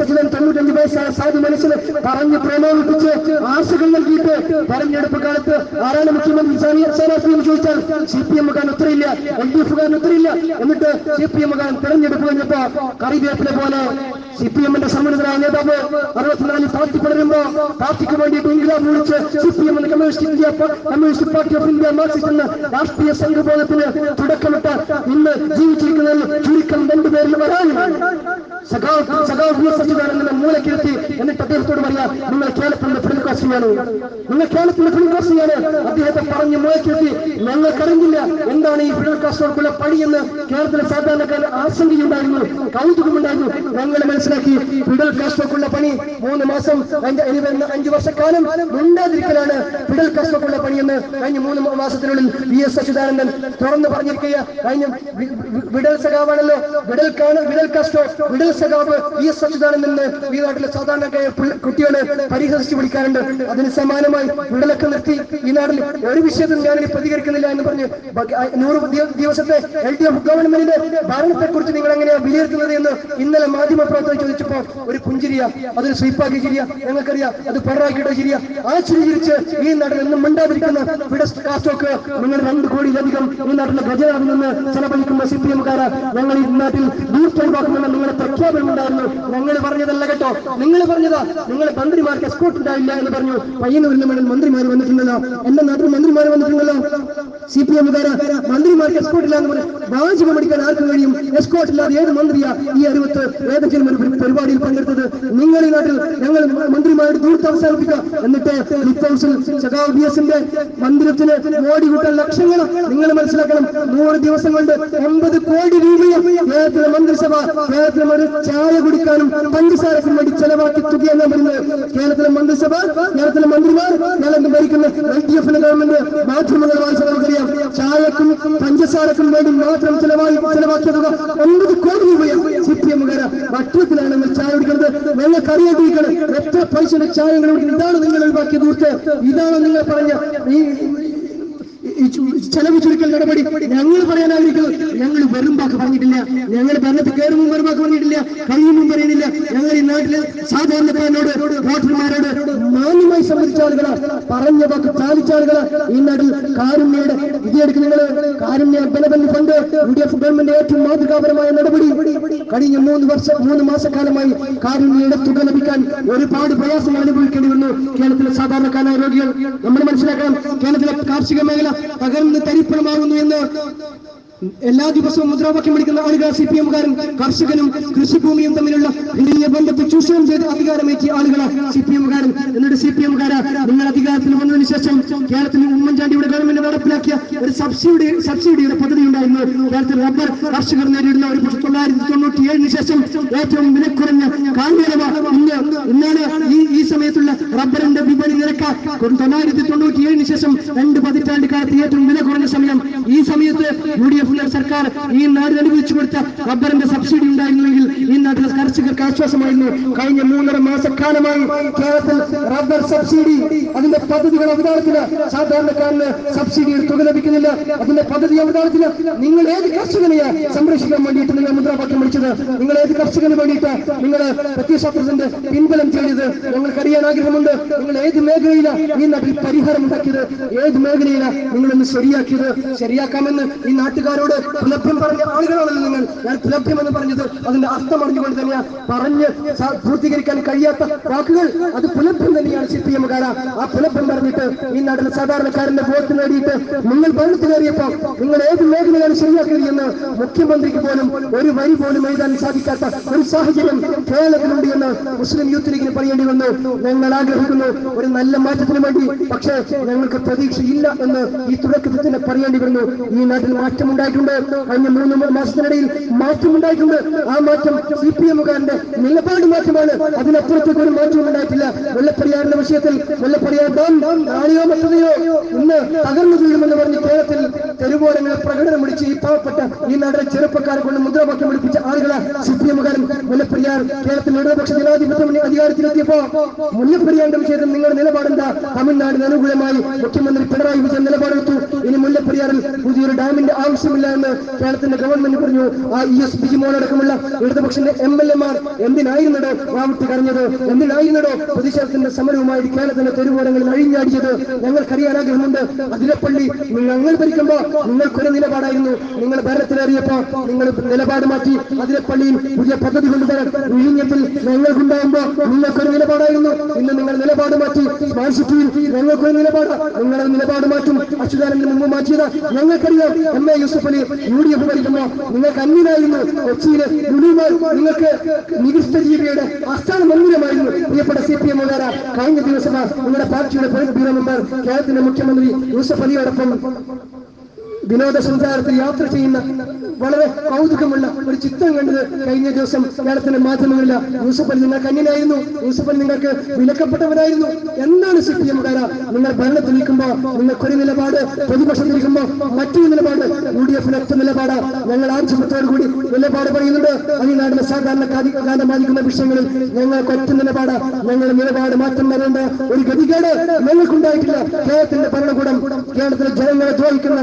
അച്യുതൻ 95 വയസ്സായ സാധു മനുഷ്യന് പറഞ്ഞ് പ്രലോഭിപ്പിച്ച് ആശകൾ നൽകിയിട്ട് തെരഞ്ഞെടുപ്പ് കാലത്ത് ആരാണ് മുഖ്യമന്ത്രി സ്ഥാനാർത്ഥി എന്ന് ചോദിച്ചാൽ CPM-കാരൻ ഉത്തരയില്ല, LDF-കാരൻ ഉത്തരയില്ല. എന്നിട്ട് CPM-കാരൻ തെരഞ്ഞെടുപ്പ് കഴിഞ്ഞപ്പോ കറിവേപ്പിലെ പോലെ CPM-ന്റെ സമ്മതിതനായ നേതാവ് 64 പാർട്ടി പടരുമ്പോ പാർട്ടിക്ക് വേണ്ടിയിട്ട് ഇൻക്ലാബ് വിളിച്ച് CPM എന്ന communist party of India Marxist എന്ന രാഷ്ട്രീയ സംഘബോധത്തിന് തുടക്കമിട്ട ഇന്ന് ജീവിച്ചിരിക്കുന്നതിൽ ചുരുക്കം 2 പേരിൽ വരാനും സഖാവ് VS അച്യുതാനന്ദനെ മൂലക്കിരുത്തി. എന്നിട്ട് അദ്ദേഹത്തോട് പറയാം, നിങ്ങൾ കേരളത്തിന്റെ ഫിലിംകാസ്റ്റിയാണ്, നിങ്ങൾ കേരളത്തിന്റെ ഫിലിംകാസ്റ്റിയാണ്. അദ്ദേഹത്തെ പറഞ്ഞ് മൂലക്കിരുത്തി. ഞങ്ങൾക്കറിഞ്ഞില്ല എന്താണ് ഈ ഫിലിംകാസ്റ്റോർക്കുള്ള പണിയെന്ന് കേരളത്തിലെ സാധാരണക്കാരന് ആശങ്കയുണ്ടായിരുന്നു, കൗതുകമുണ്ടായിരുന്നു. ഞങ്ങൾ മനസ്സിലാക്കി ഫിഡൽ കാസ്ട്രോക്കുള്ള പണി 3 മാസം 5 വർഷക്കാലം ഉണ്ടാതിരിക്കലാണ് ഫിഡൽ കാസ്ട്രോക്കുള്ള പണിയെന്ന് കഴിഞ്ഞ 3 മാസത്തിനുള്ളിൽ VS അച്യുതാനന്ദൻ തുറന്നു പറഞ്ഞിരിക്കുക. കഴിഞ്ഞ വിഡൽ സഖാവാണല്ലോ വിഡൽ കാസ്ട്രോ, വിഡൽ സഖാവ് VS അച്യുതാനന്ദൻ ഈ നാട്ടിലെ സാധാരണക്കായ കുട്ടികളെ പരിഹസിച്ച് വിളിക്കാറുണ്ട്. അതിന് സമാനമായി വിടലൊക്കെ നിർത്തി ഈ നാട്ടിൽ ഒരു വിഷയത്തിൽ ഞാനിനി പ്രതികരിക്കുന്നില്ല എന്ന് പറഞ്ഞ് 100 ദിവസത്തെ LDF ഗവൺമെന്റിന്റെ ഭരണത്തെക്കുറിച്ച് നിങ്ങൾ എങ്ങനെയാണ് വിലയിരുത്തുന്നത് എന്ന് ഇന്നലെ മാധ്യമപ്രവർത്തകർ ചോദിച്ചപ്പോ ഒരു പുഞ്ചിരിയ, അതൊരു സ്വീപ്പാക്കിയ ചിരിയ, ഞങ്ങൾക്കറിയാം അത് പിണറായിയുടെ ചിരിയ. ആ ചിരി ചിരിച്ച് ഈ നാട്ടിൽ നിന്നും മിണ്ടാതിരിക്കുന്ന ഫിഡൽ കാസ്ട്രോക്ക് നിങ്ങൾ 2 കോടിയിലധികം ഈ നാട്ടിലെ ഖജനാവിൽ നിന്ന് ചെലവഴിക്കുന്ന CPM-കാരാ ഞങ്ങൾ ഈ നാട്ടിൽ ഒഴിവാക്കുമെന്ന് നിങ്ങളുടെ പ്രഖ്യാപനം ഉണ്ടായിരുന്നു. ഞങ്ങൾ പറഞ്ഞതല്ല കേട്ടോ, നിങ്ങൾ പറഞ്ഞതാ. നിങ്ങൾ മന്ത്രിമാർക്ക് എസ്കോർട്ട് ഉണ്ടാവില്ല എന്ന് പറഞ്ഞു. പയ്യന്നൂരിൽ മന്ത്രിമാർ വന്നിട്ടുണ്ടല്ലോ, എന്റെ നാട്ടിൽ മന്ത്രിമാർ വന്നിട്ടുണ്ടല്ലോ. CPM-കാരാ മന്ത്രിമാർക്ക് എസ്കോർട്ട് ഇല്ല എന്ന് പറഞ്ഞു. വാചകം പഠിക്കാൻ ആർക്കും കഴിയും? എസ്കോർട്ട് ഇല്ലാതെ ഏത് മന്ത്രിയാ ഈ അരുവത്ത് ഏതെങ്കിലും ഒരു പരിപാടിയിൽ പങ്കെടുത്തത്? നിങ്ങൾ ഈ നാട്ടിൽ ഞങ്ങൾ മന്ത്രിമാരുടെ ദൂരത്ത് അവസാനിപ്പിക്കുക. എന്നിട്ട് ലിറ്റ് ഹൗസിൽ സഖാവ് VS-ന്റെ മന്ദിരത്തിന് മോടി കൂട്ടാൻ ലക്ഷങ്ങൾ. നിങ്ങൾ മനസ്സിലാക്കണം, 100 ദിവസം കൊണ്ട് 80 കോടി രൂപയും കേരളത്തിലെ മന്ത്രിസഭ കേരളത്തിലെ ഒരു ചായ കുടിക്കാനും പഞ്ചസാരക്കും വേണ്ടി ചെലവാക്കി തുകയെന്നാണ് പറയുന്നത്. കേരളത്തിലെ മന്ത്രിസഭ, കേരളത്തിലെ മന്ത്രിമാർ, കേരളത്തിൽ ഭരിക്കുന്ന LDF-ന്റെ ഗവൺമെന്റ് മാധ്യമങ്ങൾ വായിച്ചാൽ നമുക്കറിയാം, ചായക്കും പഞ്ചസാരക്കും വേണ്ടി മാത്രം ചെലവാക്കിയ തുക 80 കോടി രൂപയാണ്. CPM-കാരാ പട്ടണത്തിലാണ് ചായ കുടിക്കുന്നത്. ഞങ്ങൾക്കറിയാതിരിക്കണം എത്ര പൈസയുടെ ചായകൾ. ഇതാണ് നിങ്ങൾ ഒഴിവാക്കിയ ദൂരത്ത്, ഇതാണ് നിങ്ങൾ പറഞ്ഞ ഈ ചെലവ് ചുരുക്കൽ നടപടി. ഞങ്ങൾ പറയാനായിരിക്കും, ഞങ്ങൾ വെറുമ്പാക്ക് പറഞ്ഞിട്ടില്ല, ഞങ്ങൾ ഭരണത്തിൽ കയറുമ്പോൾ വെറുമ്പാക്ക് പറഞ്ഞിട്ടില്ല, കഴിയുമ്പോൾ പറയുന്നില്ല. ഞങ്ങൾ ഈ നാട്ടിലെ സാധാരണക്കാരനോട് വോട്ടർമാരോട് മാന്യമായി സംബന്ധിച്ച ആളുകളാണ്, പറഞ്ഞ വാക്ക് പാലിച്ച ആളുകളാണ്. ഈ നാട്ടിൽ കാരുണ്യയുടെ വിധിയെടുക്കും. നിങ്ങൾ കാരുണ്യ ബലബന്ധ ഫണ്ട് UDF ഗവൺമെന്റ് ഏറ്റവും മാതൃകാപരമായ നടപടി. കഴിഞ്ഞ 3 മാസക്കാലമായി കാരുണ്യയുടെ തുക ലഭിക്കാൻ ഒരുപാട് പ്രയാസങ്ങൾ അനുഭവിക്കേണ്ടി വന്നു കേരളത്തിലെ സാധാരണക്കാരായ രോഗികൾ. നമ്മൾ മനസ്സിലാക്കണം, കേരളത്തിലെ കാർഷിക മേഖല തകർന്ന് തരിപ്പണമാകുന്നു എന്ന് എല്ലാ ദിവസവും മുദ്രാവാക്യം വിളിക്കുന്ന ആളുകൾ CPM-കാരൻ. കർഷകനും കൃഷിഭൂമിയും തമ്മിലുള്ള വലിയ ബന്ധത്തെ ചൂഷണം ചെയ്ത് അധികാരമേറ്റിയ ആളുകളാണ് CPM-കാരൻ. എന്നിട്ട് CPM-കാരാ നിങ്ങൾ അധികാരത്തിൽ വന്നതിന് ശേഷം കേരളത്തിൽ ഉമ്മൻചാണ്ടിയുടെ ഗവൺമെന്റ് നടപ്പിലാക്കിയ ഒരു സബ്സിഡിയുടെ പദ്ധതി ഉണ്ടായിരുന്നു. കേരളത്തിൽ റബ്ബർ കർഷകർ നേരിടുന്ന ഒരു 1997 ശേഷം ഏറ്റവും വിലക്കുറഞ്ഞ കാലയളവ ഇന്നാണ്. ഈ സമയത്തുള്ള റബ്ബറിന്റെ വിപണി നിരക്ക് 1997 ശേഷം 2 പതിറ്റാണ്ട് കാലത്ത് ഏറ്റവും വില കുറഞ്ഞ സമയം. ഈ സമയത്ത് UDF സർക്കാർ ഈ നാടിന് അനുവദിച്ചു കൊടുത്ത റബ്ബറിന്റെ സബ്സിഡി ഉണ്ടായിരുന്നെങ്കിൽ ഈ നാട്ടിലെ കർഷകർക്ക് ആശ്വാസമായിരുന്നു. കഴിഞ്ഞ 3.5 മാസക്കാലമായി കേരളത്തിൽ റബ്ബർ സബ്സിഡി അതിന്റെ പദ്ധതികൾ അവതാരത്തില് സാധാരണക്കാരന് സബ്സിഡിയുടെ തുക ലഭിക്കുന്നില്ല. അതിന്റെ പദ്ധതി അവതാരത്തില് നിങ്ങൾ ഏത് കർഷകനെയാ സംരക്ഷിക്കാൻ വേണ്ടിയിട്ട് നിങ്ങൾ മുദ്രാവാക്യം വിളിച്ചത്? നിങ്ങൾ ഏത് കർഷകന് വേണ്ടിയിട്ട് നിങ്ങൾ പ്രത്യയശാസ്ത്രത്തിന്റെ പിൻബലം തേടിയത്? ഞങ്ങൾക്കറിയാൻ ആഗ്രഹമുണ്ട്. നിങ്ങൾ ഏത് മേഖലയിലാണ് ഈ നാട്ടിൽ പരിഹാരം ഉണ്ടാക്കിയത്? ഏത് മേഖലയിലാണ് നിങ്ങളൊന്ന് ശരിയാക്കിയത്? ശരിയാക്കാമെന്ന് ഈ നാട്ടുകാരോട് പുലഭ്യം പറഞ്ഞ ആളുകളാണല്ലോ നിങ്ങൾ. ഞാൻ പുലഭ്യം എന്ന് പറഞ്ഞത് അതിന്റെ അർത്ഥം അറിഞ്ഞുകൊണ്ട് തന്നെയാണ്. പറഞ്ഞ് പൂർത്തീകരിക്കാൻ കഴിയാത്ത വാക്കുകൾ അത് പുലഭ്യം തന്നെയാണ്. CPM-കാരാ ആ പുലഭ്യം പറഞ്ഞിട്ട് ഈ നാട്ടിലെ സാധാരണക്കാരന്റെ വോട്ട് നേടിയിട്ട് നിങ്ങൾ ഭരണത്തിൽ കയറിയപ്പോൾ നിങ്ങൾ ഏത് മേഖലയാണ് ശരിയാക്കി ഉണ്ടാക്കരുത് എന്ന് മുഖ്യമന്ത്രിക്ക് പോലും ഒരു വരി പോലും എഴുതാൻ സാധിക്കാത്ത ഒരു സാഹചര്യം കേരളത്തിലുണ്ട് എന്ന് മുസ്ലിം യൂത്ത് ലീഗിന് പറയേണ്ടി വന്നു. ഞങ്ങൾ ആഗ്രഹിക്കുന്നു ഒരു നല്ല മാറ്റത്തിന് വേണ്ടി, പക്ഷേ ഞങ്ങൾക്ക് പ്രതീക്ഷയില്ല എന്ന് ഈ തുടക്കത്തിൽ തന്നെ പറയേണ്ടി വരുന്നു. ഈ നാട്ടിൽ മാറ്റമുണ്ടായിട്ടുണ്ട്. കഴിഞ്ഞ 3 മാസത്തിനിടയിൽ മാറ്റമുണ്ടായിട്ടുണ്ട്. ആ മാറ്റം CPM-കാരന്റെ നിലപാട് മാറ്റമാണ്. അതിനപ്പുറത്തേക്ക് ഒരു മാറ്റവും ഉണ്ടായിട്ടില്ല. മുല്ലപ്പെരിയാറിന്റെ വിഷയത്തിൽ മുല്ലപ്പെരിയാർ ഡാം നാളെയോ മറ്റതെയോ ഇന്ന് തകർന്നു വീഴുമെന്ന് പറഞ്ഞ് കേരളത്തിൽ തെരുവോരങ്ങളെ പ്രകടനം വിളിച്ച് ഈ പാവപ്പെട്ട ഈ നാട്ടിലെ ചെറുപ്പക്കാരെ കൊണ്ട് മുദ്രാവാക്യം വിളിപ്പിച്ച ആളുകളെ CPM-കാരൻ മുല്ലപ്പെരിയാർ കേരളത്തിൽ ഇടതുപക്ഷ ജനാധിപത്യ അധികാരത്തിലെത്തിയപ്പോ മുല്ലപ്പെരിയാറിന്റെ വിഷയത്തിൽ നിങ്ങളുടെ നിലപാടെന്താ? തമിഴ്നാടിന് അനുകൂലമായി മുഖ്യമന്ത്രി പിണറായി വിജയൻ നിലപാടെടുത്തു. ഇനി മുല്ലപ്പെരിയാറിൽ പുതിയൊരു ഡാമിന്റെ ആവശ്യമില്ല എന്ന് കേരളത്തിന്റെ ഗവൺമെന്റ് പറഞ്ഞു. ആ ES ബിജിമോനടക്കമുള്ള ഇടതുപക്ഷ MLA-മാർ എന്തിനായിരുന്നടോ വാവിട്ട് കരഞ്ഞത്? എന്തിനായിരുന്നടോ പ്രതിഷേധത്തിന്റെ സമരവുമായി കേരളത്തിന്റെ തെരുവോരങ്ങളിൽ അഴിഞ്ഞാടിയത്? ഞങ്ങൾക്കറിയാൻ ആഗ്രഹമുണ്ട്. അതിരപ്പള്ളി ഞങ്ങൾ ഭരിക്കുമ്പോ നിങ്ങൾക്കൊരു നിലപാടായിരുന്നു. നിങ്ങൾ ഭരണത്തിലേറിയപ്പോ നിങ്ങൾ നിലപാട് മാറ്റി. അതിരപ്പള്ളിയിൽ പുതിയ പദ്ധതി കൊണ്ടുവരാൻ വിഴിഞ്ഞത്തിൽ ഞങ്ങൾക്കുണ്ടാകുമ്പോ നിങ്ങൾക്കൊരു നിലപാടായിരുന്നു. ഇന്ന് നിങ്ങൾ നിലപാട് മാറ്റി. സ്മാർട്ട് സിറ്റിയിൽ ഞങ്ങൾക്കൊരു നിലപാട്, നിങ്ങളത് നിലപാട് മാറ്റും. അച്യുതാനന്ദന് മുമ്പ് മാറ്റിയത് ഞങ്ങൾക്കറിയാം. MA യൂസഫ് അലി UDF ഭരിക്കുമ്പോ നിങ്ങൾക്ക് അന്യനായിരുന്നു. കൊച്ചിയിലെ നിങ്ങൾക്ക് നികൃഷ്ട ജീവിയുടെ ആസ്ഥാന മന്ദിരമായിരുന്നു. പ്രിയപ്പെട്ട CPM-കാരാ, കഴിഞ്ഞ ദിവസം നിങ്ങളുടെ പാർട്ടിയുടെ ബ്യൂറോ മെമ്പർ കേരളത്തിന്റെ മുഖ്യമന്ത്രി യൂസഫ് അലിയോടൊപ്പം വിനോദസഞ്ചാരത്തിൽ യാത്ര ചെയ്യുന്ന വളരെ കൗതുകമുള്ള ഒരു ചിത്രം കണ്ടത് കഴിഞ്ഞ ദിവസം കേരളത്തിന്റെ മാധ്യമങ്ങളിൽ. യൂസഫ് അലി നിങ്ങൾക്ക് അന്യനായിരുന്നു. യൂസഫ് അലി നിങ്ങൾക്ക് വിലക്കപ്പെട്ടവരായിരുന്നു. എന്താണ് CPM-കാരാ? നിങ്ങൾ ഭരണത്തിലിരിക്കുമ്പോ നിങ്ങൾക്കൊരു നിലപാട്, പ്രതിപക്ഷത്തിരിക്കുമ്പോ മറ്റൊരു നിലപാട്. UDF-ന് ഒറ്റ നിലപാട്. ഞങ്ങൾ ആർജവത്തോടു കൂടി നിലപാട് പറയുന്നുണ്ട്. ഈ നാടിനെ സാധാരണക്കാരെ ബാധിക്കുന്ന വിഷയങ്ങളിൽ ഞങ്ങൾക്ക് ഒറ്റ നിലപാട്. ഞങ്ങളുടെ നിലപാട് മാറ്റം വരേണ്ട ഒരു ഗതികേട് ഞങ്ങൾക്കുണ്ടായിട്ടില്ല. കേരളത്തിന്റെ ഭരണകൂടം കേരളത്തിലെ ജനങ്ങളെ ദ്രോഹിക്കുന്ന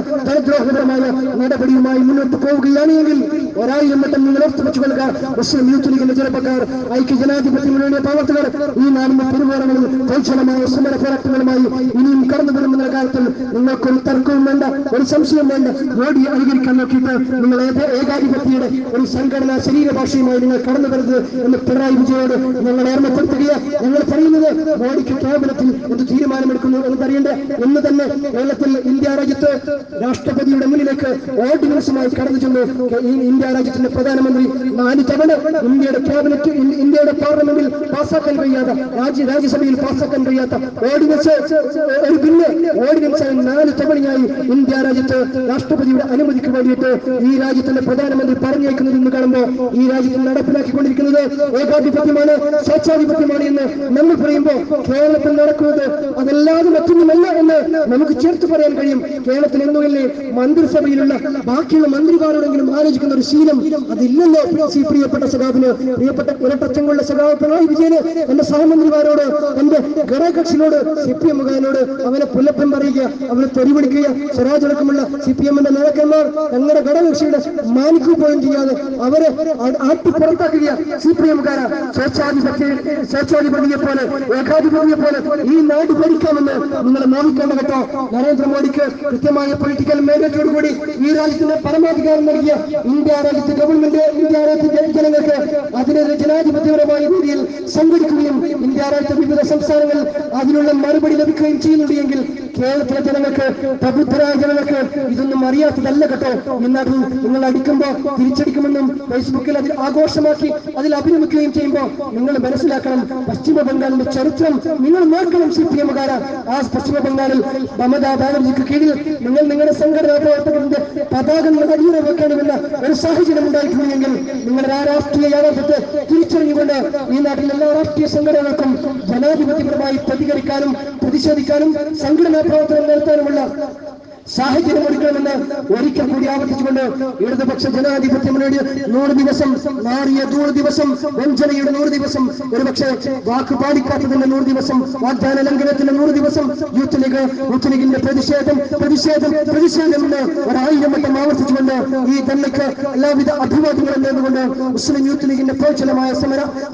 ദ്രോഹപരമായ നടപടിയുമായി മുന്നോട്ട് പോവുകയാണെങ്കിൽ 1000 വട്ടം നിങ്ങൾ ഓർത്തുവെച്ചുകൊള്ളുക. മുസ്ലിം യൂത്ത് ലീഗിന്റെ ചെറുപ്പക്കാർ, ഐക്യ ജനാധിപത്യ മുന്നണിയുടെ പ്രവർത്തകർ ഈ നാടിന്റെ പെരുമാറങ്ങളിൽ തൽക്ഷണമായ സമര പോരാട്ടങ്ങളുമായി ഇനിയും കടന്നു വരുമെന്ന കാര്യത്തിൽ നിങ്ങൾക്കൊരു തർക്കവും വേണ്ട, ഒരു സംശയം വേണ്ട. മോഡിയെ അനുകരിക്കാൻ നോക്കിയിട്ട് നിങ്ങൾ ഏകാധിപത്യയുടെ ഒരു സംഘടനാ ശരീരഭാഷയുമായി നിങ്ങൾ കടന്നു വരുന്നത് എന്ന് പിണറായി വിജയനോട് ഞങ്ങൾ ഓർമ്മപ്പെടുത്തുകയാണ്. ഞങ്ങൾ പറയുന്നത് മോഡിക്ക് ക്യാബിനറ്റിൽ എന്ത് തീരുമാനമെടുക്കുന്നു എന്ന് പറയണ്ടേ എന്ന് തന്നെ. കേരളത്തിൽ ഇന്ത്യ രാജ്യത്ത് രാഷ്ട്രപതിയുടെ മുന്നിലേക്ക് ഓർഡിനൻസുമായി കടന്നു ചെന്നു. ഇന്ത്യ രാജ്യത്തിന്റെ പ്രധാനമന്ത്രി 4 തവണ ഇന്ത്യയുടെ ക്യാബിനറ്റ്, ഇന്ത്യയുടെ പാർലമെന്റിൽ പാസ്സാക്കാൻ കഴിയാത്ത, രാജ്യസഭയിൽ പാസ്സാക്കാൻ കഴിയാത്ത ഒരു ബില്ല് ഓർഡിനൻസായി 4 തവണയായി ഇന്ത്യ രാജ്യത്ത് രാഷ്ട്രപതിയുടെ അനുമതിക്ക് വേണ്ടിയിട്ട് ഈ രാജ്യത്തിന്റെ പ്രധാനമന്ത്രി പറഞ്ഞേക്കുന്നത് എന്ന് കാണുമ്പോൾ ഈ രാജ്യത്തിൽ നടപ്പിലാക്കിക്കൊണ്ടിരിക്കുന്നത് ഏകാധിപത്യമാണ്, സ്വേച്ഛാധിപത്യമാണ് എന്ന് നമ്മൾ പറയുമ്പോൾ കേരളത്തിൽ നടക്കുന്നത് അതല്ലാതെ മറ്റൊന്നുമല്ല എന്ന് നമുക്ക് ചേർത്ത് പറയാൻ കഴിയും. കേരളത്തിൽ എന്നുമില്ലേ മന്ത്രിസഭയിലുള്ള ബാക്കിയുള്ള മന്ത്രിമാരോടെങ്കിലും ആലോചിക്കുന്ന ഒരു ശീലം അതില്ലല്ലോ പ്രിയപ്പെട്ട സഖാവിന്, പ്രിയപ്പെട്ട ഇരട്ടച്ചങ്ങളുള്ള സഖാവ് പിണറായി വിജയന് എന്റെ സഹമന്ത്രിമാരോട്, എന്റെ ഘടകകക്ഷിയോട്, CPM-കാരനോട് അവനെ പുല്ലപ്പൻ പറയുക, അവനെ തെറിവിളിക്കുക. സ്വരാജ് അടക്കമുള്ള CPM-ന്റെ നേതാക്കന്മാർ ഞങ്ങളുടെ ഘടകകക്ഷിയുടെ മാനിക്കു പോലും ചെയ്യാതെ അവരെ ആട്ടിപ്പുറത്താക്കുക. CPM-കാരാ, സ്വേച്ഛാധിപതിയെ പോലെ, ഏകാധിപതിയെ പോലെ ഈ നാട് ഭരിക്കാമെന്ന് നിങ്ങൾ മോഹിക്കേണ്ട കേട്ടോ. നരേന്ദ്രമോദിക്ക് കൃത്യമായ പൊളിറ്റിക്കൽ മാൻഡേറ്റോടുകൂടി ഈ രാജ്യത്തിന് പരമാധികാരം നൽകിയ ഇന്ത്യ രാജ്യത്തെ ഗവൺമെന്റ് ഇന്ത്യ രാജ്യത്തെ ജനങ്ങൾക്ക് അതിനെതിരെ ജനാധിപത്യപരമായ രീതിയിൽ സംഘടിക്കുകയും ഇന്ത്യ രാജ്യത്തെ വിവിധ സംസ്ഥാനങ്ങളിൽ അതിനുള്ള മറുപടി ലഭിക്കുകയും ചെയ്യുന്നുണ്ടെങ്കിൽ കേരളത്തിലെ ജനങ്ങൾക്ക്, പ്രബുദ്ധരായ ജനങ്ങൾക്ക് ഇതൊന്നും അറിയാത്തതല്ല കേട്ടോ. ഇന്നാട്ടിൽ നിങ്ങൾ അടിക്കുമ്പോ തിരിച്ചടിക്കുമെന്നും ഫേസ്ബുക്കിൽ അതിൽ ആഘോഷമാക്കി അതിൽ അഭിനമിക്കുകയും ചെയ്യുമ്പോൾ നിങ്ങൾ മനസ്സിലാക്കണം, പശ്ചിമ ബംഗാളിന്റെ ചരിത്രം നിങ്ങൾ നോക്കണം. CPM-കാരാ, ആ പശ്ചിമ ബംഗാളിൽ മമതാ ബാനർജിക്ക് കീഴിൽ നിങ്ങൾ നിങ്ങളുടെ സംഘടനാ പ്രവർത്തകരുടെ പതാക അടിയറ വെക്കണമെന്ന ഒരു സാഹചര്യം ഉണ്ടായിട്ടുണ്ടെങ്കിൽ നിങ്ങളുടെ ആ രാഷ്ട്രീയ യാഥാർത്ഥ്യത്തെ തിരിച്ചറിഞ്ഞുകൊണ്ട് ഈ നാട്ടിലെ എല്ലാ രാഷ്ട്രീയ സംഘടനകൾക്കും ജനാധിപത്യപരമായി പ്രതികരിക്കാനും പ്രതിഷേധിക്കാനും സംഘടനാ പ്രവർത്തനം നടത്താനുമുള്ള സാഹചര്യം ഒരുക്കണമെന്ന് ഒരിക്കൽ കൂടി ആവർത്തിച്ചുകൊണ്ട് ഇടതുപക്ഷ ജനാധിപത്യ മുന്നണിയുടെ 100 ദിവസം, മാറിയ 100 ദിവസം, വഞ്ചനയുടെ 100 ദിവസം, ഒരുപക്ഷെ വാക്ക് പാലിക്കാത്തതിന്റെ 100 ദിവസം, വാഗ്ദാന ലംഘനത്തിന്റെ 100 ദിവസം, യൂത്ത് ലീഗിന്റെ പ്രതിഷേധം എന്ന് 1000 വട്ടം ആവർത്തിച്ചുകൊണ്ട് ഈ തന്നയ്ക്ക് എല്ലാവിധ അഭിവാദ്യങ്ങളും നേർന്നുകൊണ്ട് മുസ്ലിം യൂത്ത് ലീഗിന്റെ പ്രോജ്വലമായ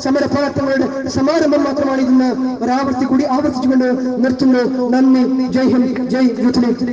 സമര പോരാട്ടങ്ങളുടെ സമാരംഭം മാത്രമാണ് ഇതെന്ന് ഒരാവർത്തി കൂടി ആവർത്തിച്ചുകൊണ്ട് നിർത്തുന്നു. നന്ദി. ജയ് ഹിന്ദ്, ജയ് യൂത്ത് ലീഗ്.